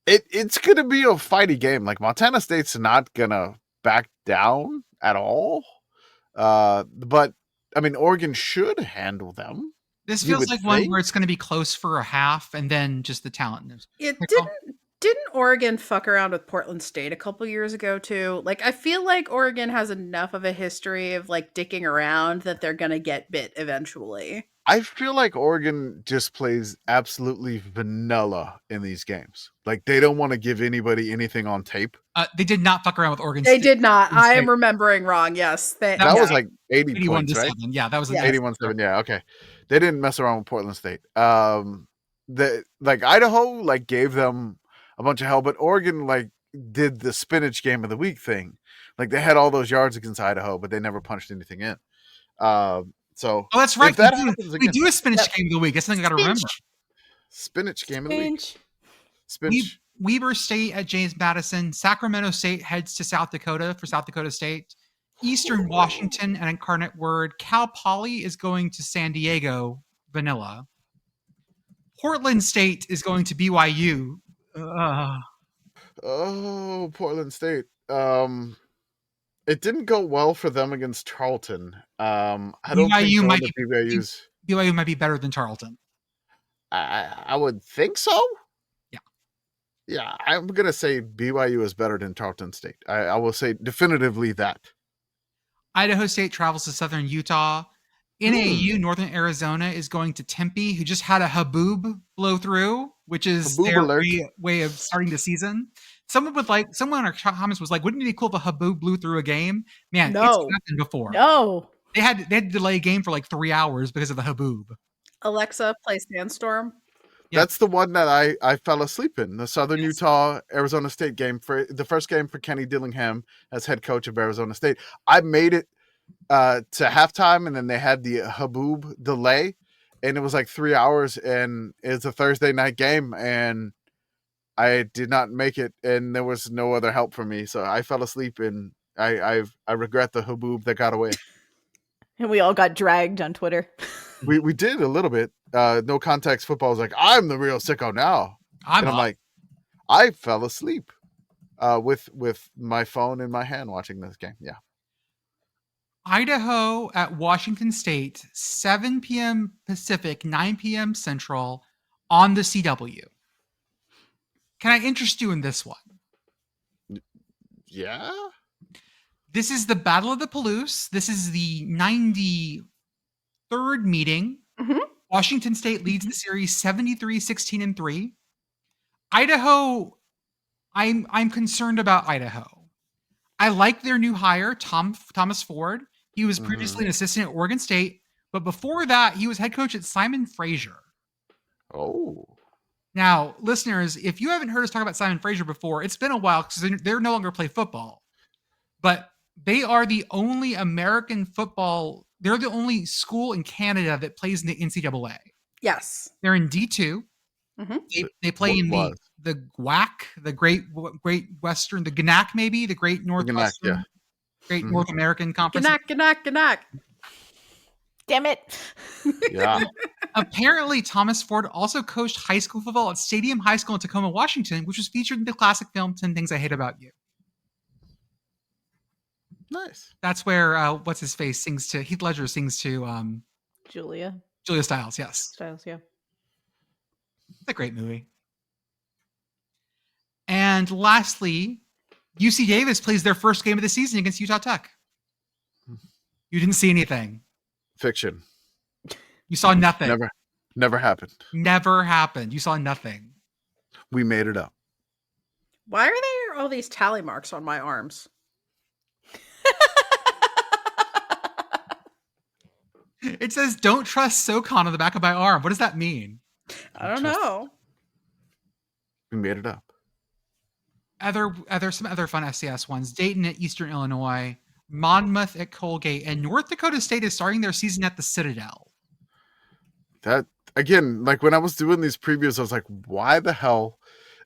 it's going to be a fighty game. Like, Montana State's not going to back down at all. But I mean, Oregon should handle them.
This feels like one where it's going to be close for a half, and then just the talent.
Didn't Oregon fuck around with Portland State a couple years ago too? Like, I feel like Oregon has enough of a history of like dicking around that they're gonna get bit eventually.
I feel like Oregon just plays absolutely vanilla in these games. Like, they don't want to give anybody anything on tape.
They did not fuck around with Oregon
They
State.
did not. I am remembering wrong. Yes.
That was like 80 points, right?
7. Yeah, that was
81-7. Yeah, okay. They didn't mess around with Portland State. Like Idaho like gave them a bunch of hell, but Oregon like did the spinach game of the week thing. Like, they had all those yards against Idaho, but they never punched anything in. So
that's right. We do a spinach game of the week. That's something I got to remember.
Spinach game of the week.
Spinach. Weber State at James Madison. Sacramento State heads to South Dakota for South Dakota State. Eastern Washington and Incarnate Word. Cal Poly is going to San Diego, vanilla. Portland State is going to BYU.
Oh, Portland State. It didn't go well for them against Tarleton. I don't think
BYU might be better than Tarleton.
I would think so. Yeah, I'm gonna say BYU is better than Tarleton State. I will say definitively that.
Idaho State travels to Southern Utah. NAU, Northern Arizona, is going to Tempe, who just had a haboob blow through, which is their way of starting the season. Someone in our comments was like, wouldn't it be cool if a haboob blew through a game? Man, it's happened before.
No.
They had to delay a game for like 3 hours because of the haboob.
Alexa, play Sandstorm.
Yep. That's the one that I fell asleep in. The Southern Utah Arizona State game, for the first game for Kenny Dillingham as head coach of Arizona State. I made it to halftime, and then they had the haboob delay, and it was like 3 hours, and it's a Thursday night game, and I did not make it, and there was no other help for me, so I fell asleep, and I regret the haboob that got away.
And we all got dragged on Twitter.
We did a little bit. No Context Football was like, I'm the real sicko now. I'm like, I fell asleep with my phone in my hand watching this game. Yeah.
Idaho at Washington State, 7 p.m. Pacific, 9 p.m. Central on the CW. Can I interest you in this one?
Yeah.
This is the Battle of the Palouse. This is the 93rd meeting.
Mm-hmm.
Washington State leads the series 73-16-3. Idaho, I'm concerned about Idaho. I like their new hire, Thomas Ford. He was previously an assistant at Oregon State, but before that, he was head coach at Simon Fraser.
Oh.
Now, listeners, if you haven't heard us talk about Simon Fraser before, it's been a while because they're no longer play football. But they are the only American football. They're the only school in Canada that plays in the NCAA.
Yes.
They're in D2. They play in the GWAC, the Great Western, the GNAC maybe, the Great Northwestern, Great North American Conference.
GNAC.
Damn it.
Yeah.
Apparently, Thomas Ford also coached high school football at Stadium High School in Tacoma, Washington, which was featured in the classic film 10 Things I Hate About You.
Nice.
That's where what's his face sings to Heath Ledger sings to
Julia
Stiles. Yes,
Stiles. Yeah.
it's a great movie. And lastly, UC Davis plays their first game of the season against Utah Tech. You didn't see anything.
Fiction.
You saw nothing.
Never happened.
Never happened. You saw nothing.
We made it up.
Why are there all these tally marks on my arms?
It says, "Don't trust SoCon" on the back of my arm. What does that mean?
I don't know.
We made it up.
Some other fun FCS ones. Dayton at Eastern Illinois, Monmouth at Colgate, and North Dakota State is starting their season at the Citadel.
That again, like when I was doing these previews, I was like, why the hell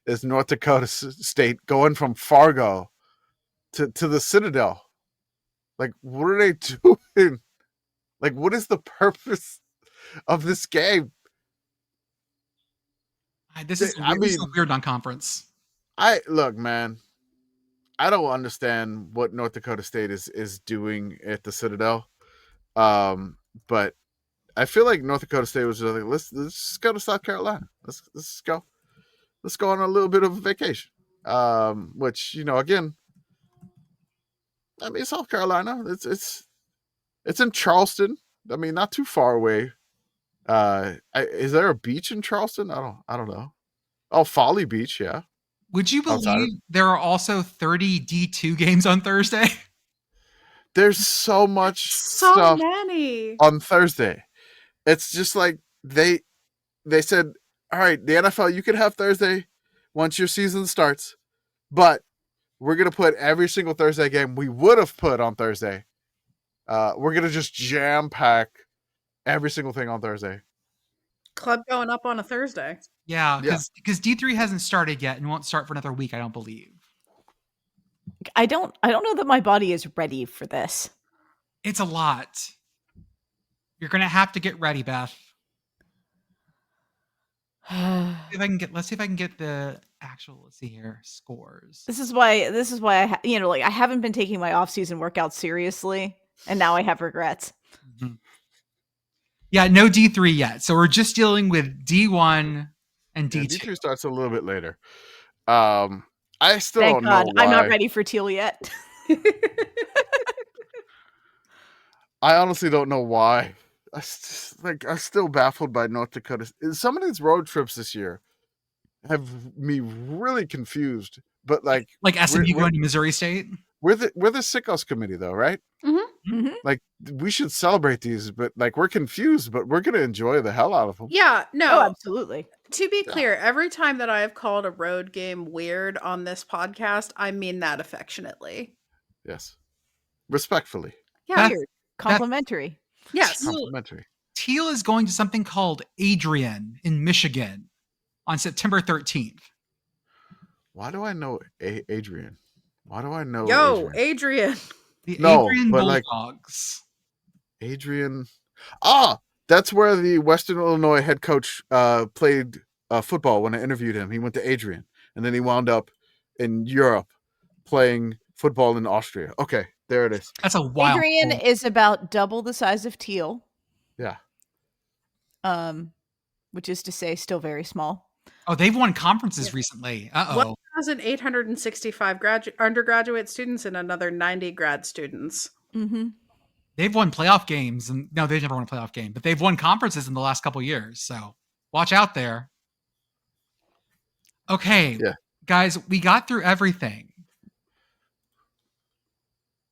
is North Dakota State going from Fargo to the Citadel? Like, what are they doing? Like, what is the purpose of this game?
This is a weird non-conference.
Look, man, I don't understand what North Dakota State is doing at the Citadel. But I feel like North Dakota State was just like, let's just go to South Carolina. Let's go on a little bit of a vacation. Which, again, I mean, South Carolina, it's in Charleston. I mean, not too far away. Is there a beach in Charleston? I don't know. Oh, Folly Beach, yeah.
Would you believe there are also 30 D2 games on Thursday?
There's so much
So
stuff
many
on Thursday. It's just like they said, all right, the NFL, you can have Thursday once your season starts, but we're going to put every single Thursday game we would have put on Thursday. We're going to just jam pack every single thing on Thursday.
club going up on a Thursday.
Yeah, because D3 hasn't started yet and won't start for another week, I don't believe.
I don't know that my body is ready for this.
It's a lot. You're gonna have to get ready, Beth. Let's see if I can get the actual. Let's see here, scores.
This is why I haven't been taking my off-season workouts seriously, and now I have regrets.
Mm-hmm. Yeah, no D3 yet. So we're just dealing with D1 and D2.
D3 starts a little bit later. I still
Thank
don't
God.
know why.
I'm not ready for teal yet.
I honestly don't know why. I'm still baffled by North Dakota. Some of these road trips this year have me really confused. But like
SMU going to Missouri State.
We're the Sickos committee though, right?
Mm-hmm. Mm-hmm.
Like we should celebrate these, but like we're confused, but we're gonna enjoy the hell out of them.
Yeah, no,
absolutely.
To be clear, every time that I have called a road game weird on this podcast, I mean that affectionately.
Yes, respectfully.
Yeah,
Weird. Complimentary.
Yes,
complimentary.
Teal is going to something called Adrian in Michigan on September 13th.
Why do I know Adrian? Why do I know?
Adrian.
The
No,
Adrian
but
Bulldogs.
Adrian. That's where the Western Illinois head coach played football when I interviewed him. He went to Adrian, and then he wound up in Europe playing football in Austria. Okay, there it is.
That's a wild.
Adrian is about double the size of Teal.
Yeah.
Which is to say, still very small.
Oh, they've won conferences recently.
1,865 undergraduate students and another 90 grad students.
Mm-hmm.
They've won playoff games, and no, they've never won a playoff game, but they've won conferences in the last couple of years. So watch out there. Okay, guys, we got through everything.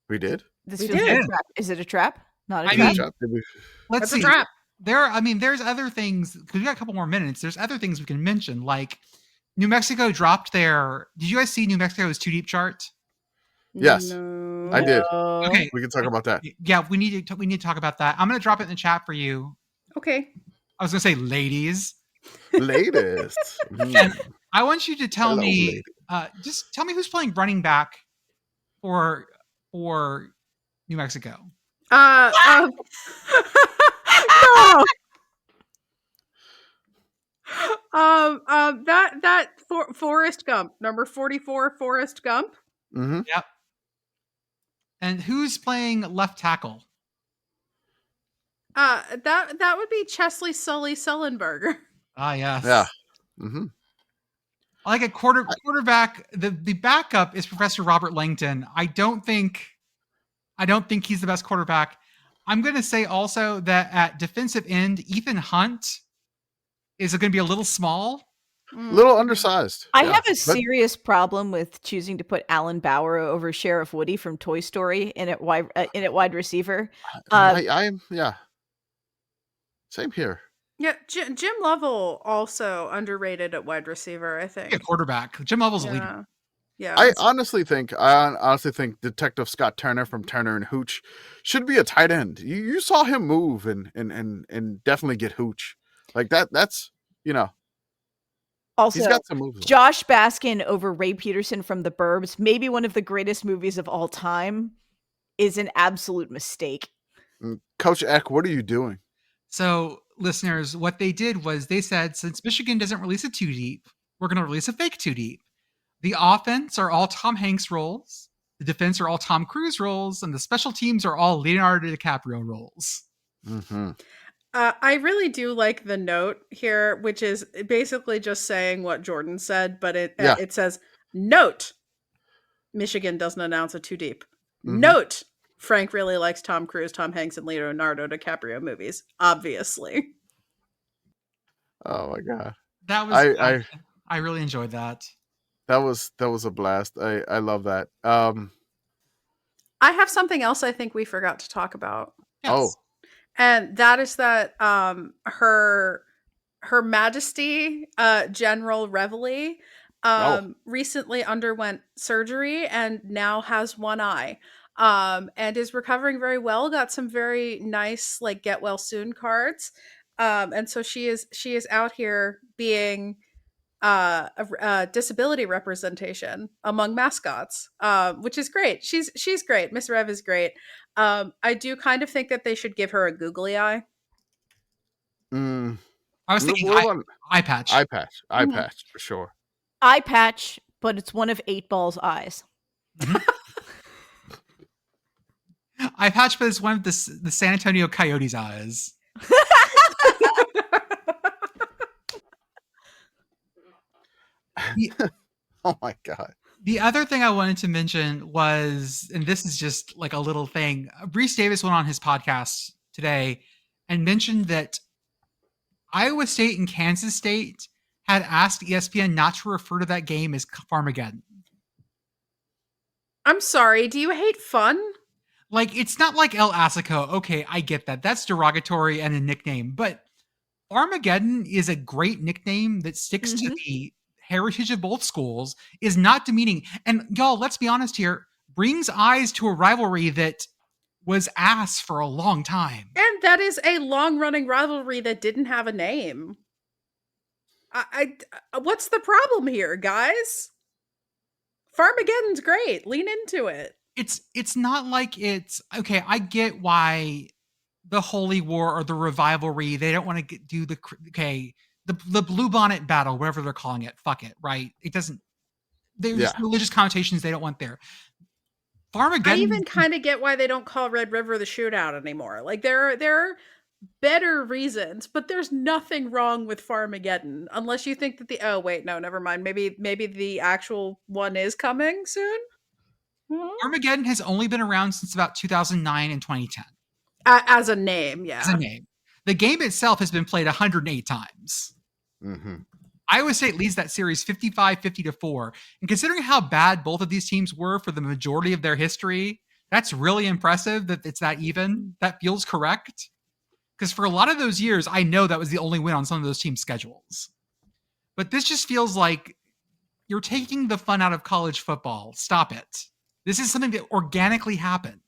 We did.
This feels like a trap. Is it a trap? Not a trap.
Let's see.
A trap.
there's other things, because we got a couple more minutes. There's other things we can mention, like New Mexico dropped their. Did you guys see New Mexico's 2 deep chart?
Yes,
No.
I did.
Okay,
We can talk about that.
Yeah, we need to talk about that. I'm gonna drop it in the chat for you.
Okay.
I was gonna say, ladies.
Latest.
And I want you to tell
Hello,
me,
lady.
just tell me who's playing running back for New Mexico.
No. Forrest Gump, number 44, Forrest Gump.
Mm-hmm.
Yep. And who's playing left tackle?
That would be Chesley Sully Sullenberger.
Ah, yes.
Yeah. Mm-hmm.
I like a quarterback. The backup is Professor Robert Langton. I don't think he's the best quarterback. I'm going to say also that at defensive end, Ethan Hunt is going to be a little small.
Little undersized.
I
Yeah.
have a serious problem with choosing to put Alan Bauer over Sheriff Woody from Toy Story in at wide receiver.
Yeah. Same here.
Yeah, Jim Lovell also underrated at wide receiver, I think.
A quarterback. Jim Lovell's a leader.
Yeah.
I honestly think Detective Scott Turner from Turner and Hooch should be a tight end. You saw him move and definitely get Hooch. Like that's
Also,
he's got some moves.
Josh Baskin over Ray Peterson from The Burbs, maybe one of the greatest movies of all time, is an absolute mistake.
Coach Eck, what are you doing?
So, listeners, what they did was they said, since Michigan doesn't release a 2 deep, we're going to release a fake 2 deep. The offense are all Tom Hanks roles. The defense are all Tom Cruise roles. And the special teams are all Leonardo DiCaprio roles.
Mm-hmm.
I really do like the note here, which is basically just saying what Jordan said, but it says, note, Michigan doesn't announce a 2 deep.
Mm-hmm.
Note, Frank really likes Tom Cruise, Tom Hanks, and Leonardo DiCaprio movies, obviously.
Oh my god.
That was I really enjoyed that.
That was a blast. I love that.
I have something else I think we forgot to talk about.
Yes.
Oh.
And that is that her Majesty General Reveille recently underwent surgery and now has one eye. And is recovering very well. Got some very nice like get well soon cards. And so she is out here being a disability representation among mascots, which is great. She's great. Miss Rev is great. I do kind of think that they should give her a googly eye.
I was thinking eye patch.
Eye patch for sure.
Eye patch, but it's one of 8-Ball's eyes.
Eye patch, but it's one of the San Antonio Coyotes' eyes.
Oh my god.
The other thing I wanted to mention was, and this is just like a little thing, Reese Davis went on his podcast today and mentioned that Iowa State and Kansas State had asked ESPN not to refer to that game as Farmageddon.
I'm sorry, do you hate fun?
Like, it's not like El Assico. Okay, I get that. That's derogatory and a nickname. But Armageddon is a great nickname that sticks to the heritage of both schools, is not demeaning. And y'all, let's be honest here, brings eyes to a rivalry that was ass for a long time.
And that is a long-running rivalry that didn't have a name. I what's the problem here, guys? Farmageddon's great. Lean into it.
It's not like it's okay. I get why the Holy War or the Revivalry, they don't want to do the Blue Bonnet Battle, whatever they're calling it. Fuck it, right? It doesn't. There's religious connotations they don't want there. Farmageddon.
I even kind of get why they don't call Red River the shootout anymore. Like there are better reasons, but there's nothing wrong with Farmageddon unless you think that never mind. Maybe the actual one is coming soon.
Armageddon has only been around since about 2009 and 2010.
As a name, yeah.
As a name. The game itself has been played 108 times.
Mm-hmm.
Iowa State leads that series 55-50-4. And considering how bad both of these teams were for the majority of their history, that's really impressive that it's that even. That feels correct. Because for a lot of those years, I know that was the only win on some of those team schedules. But this just feels like you're taking the fun out of college football. Stop it. This is something that organically happened.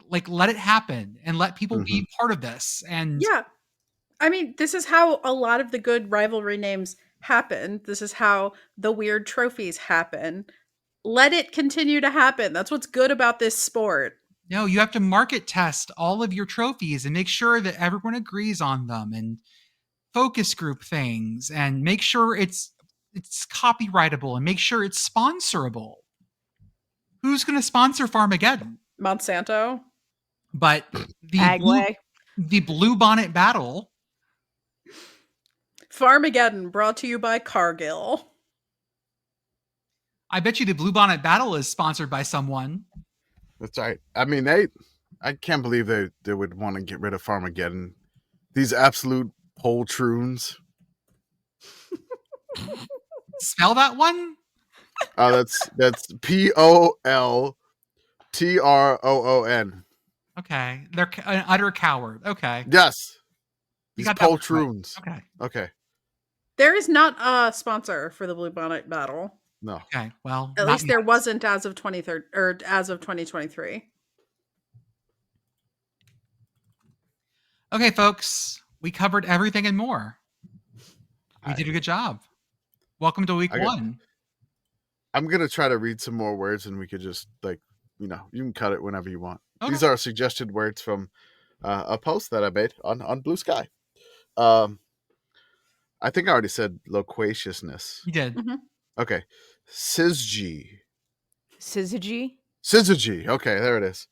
Like let it happen and let people be part of this. And
yeah, I mean, this is how a lot of the good rivalry names happen. This is how the weird trophies happen. Let it continue to happen. That's what's good about this sport.
no, you have to market test all of your trophies and make sure that everyone agrees on them and focus group things and make sure it's copyrightable and make sure it's sponsorable. Who's going to sponsor Farmageddon?
Monsanto.
But the Blue Bonnet Battle.
Farmageddon, brought to you by Cargill.
I bet you the Blue Bonnet Battle is sponsored by someone.
That's right. I mean, I can't believe they would want to get rid of Farmageddon. These absolute poltroons.
Spell that one?
That's POLTROON.
Okay. They're an utter coward. Okay.
Yes.
You
These
got that one
poltroons.
right. Okay.
Okay.
There is not a sponsor for the Blue Bonnet Battle.
No.
Okay. Well,
At least there wasn't as of 2023.
Okay, folks. We covered everything and more. We did a good job. Welcome to week one.
I'm going to try to read some more words and we could just you can cut it whenever you want.
Okay.
These are suggested words from a post that I made on Blue Sky. I think I already said loquaciousness.
You did.
Mm-hmm.
Okay. Syzygy.
Syzygy?
Okay, there it is.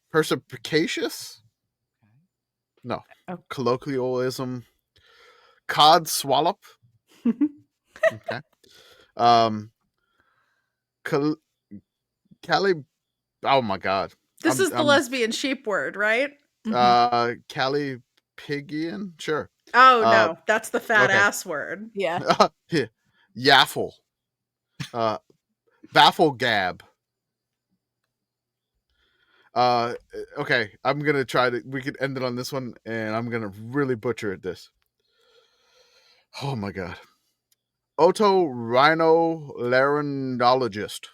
Perspicacious? No.
Oh.
Colloquialism. Cod swallop. Okay. Cali. Oh my God.
This is the lesbian sheep word, right?
Calipigian? Sure.
Oh no, that's the fat
okay.
ass word.
Yeah.
Yaffle. Baffle gab. Okay, I'm gonna try to. We could end it on this one, and I'm gonna really butcher at this. Oh my God. Otorhinolaryngologist.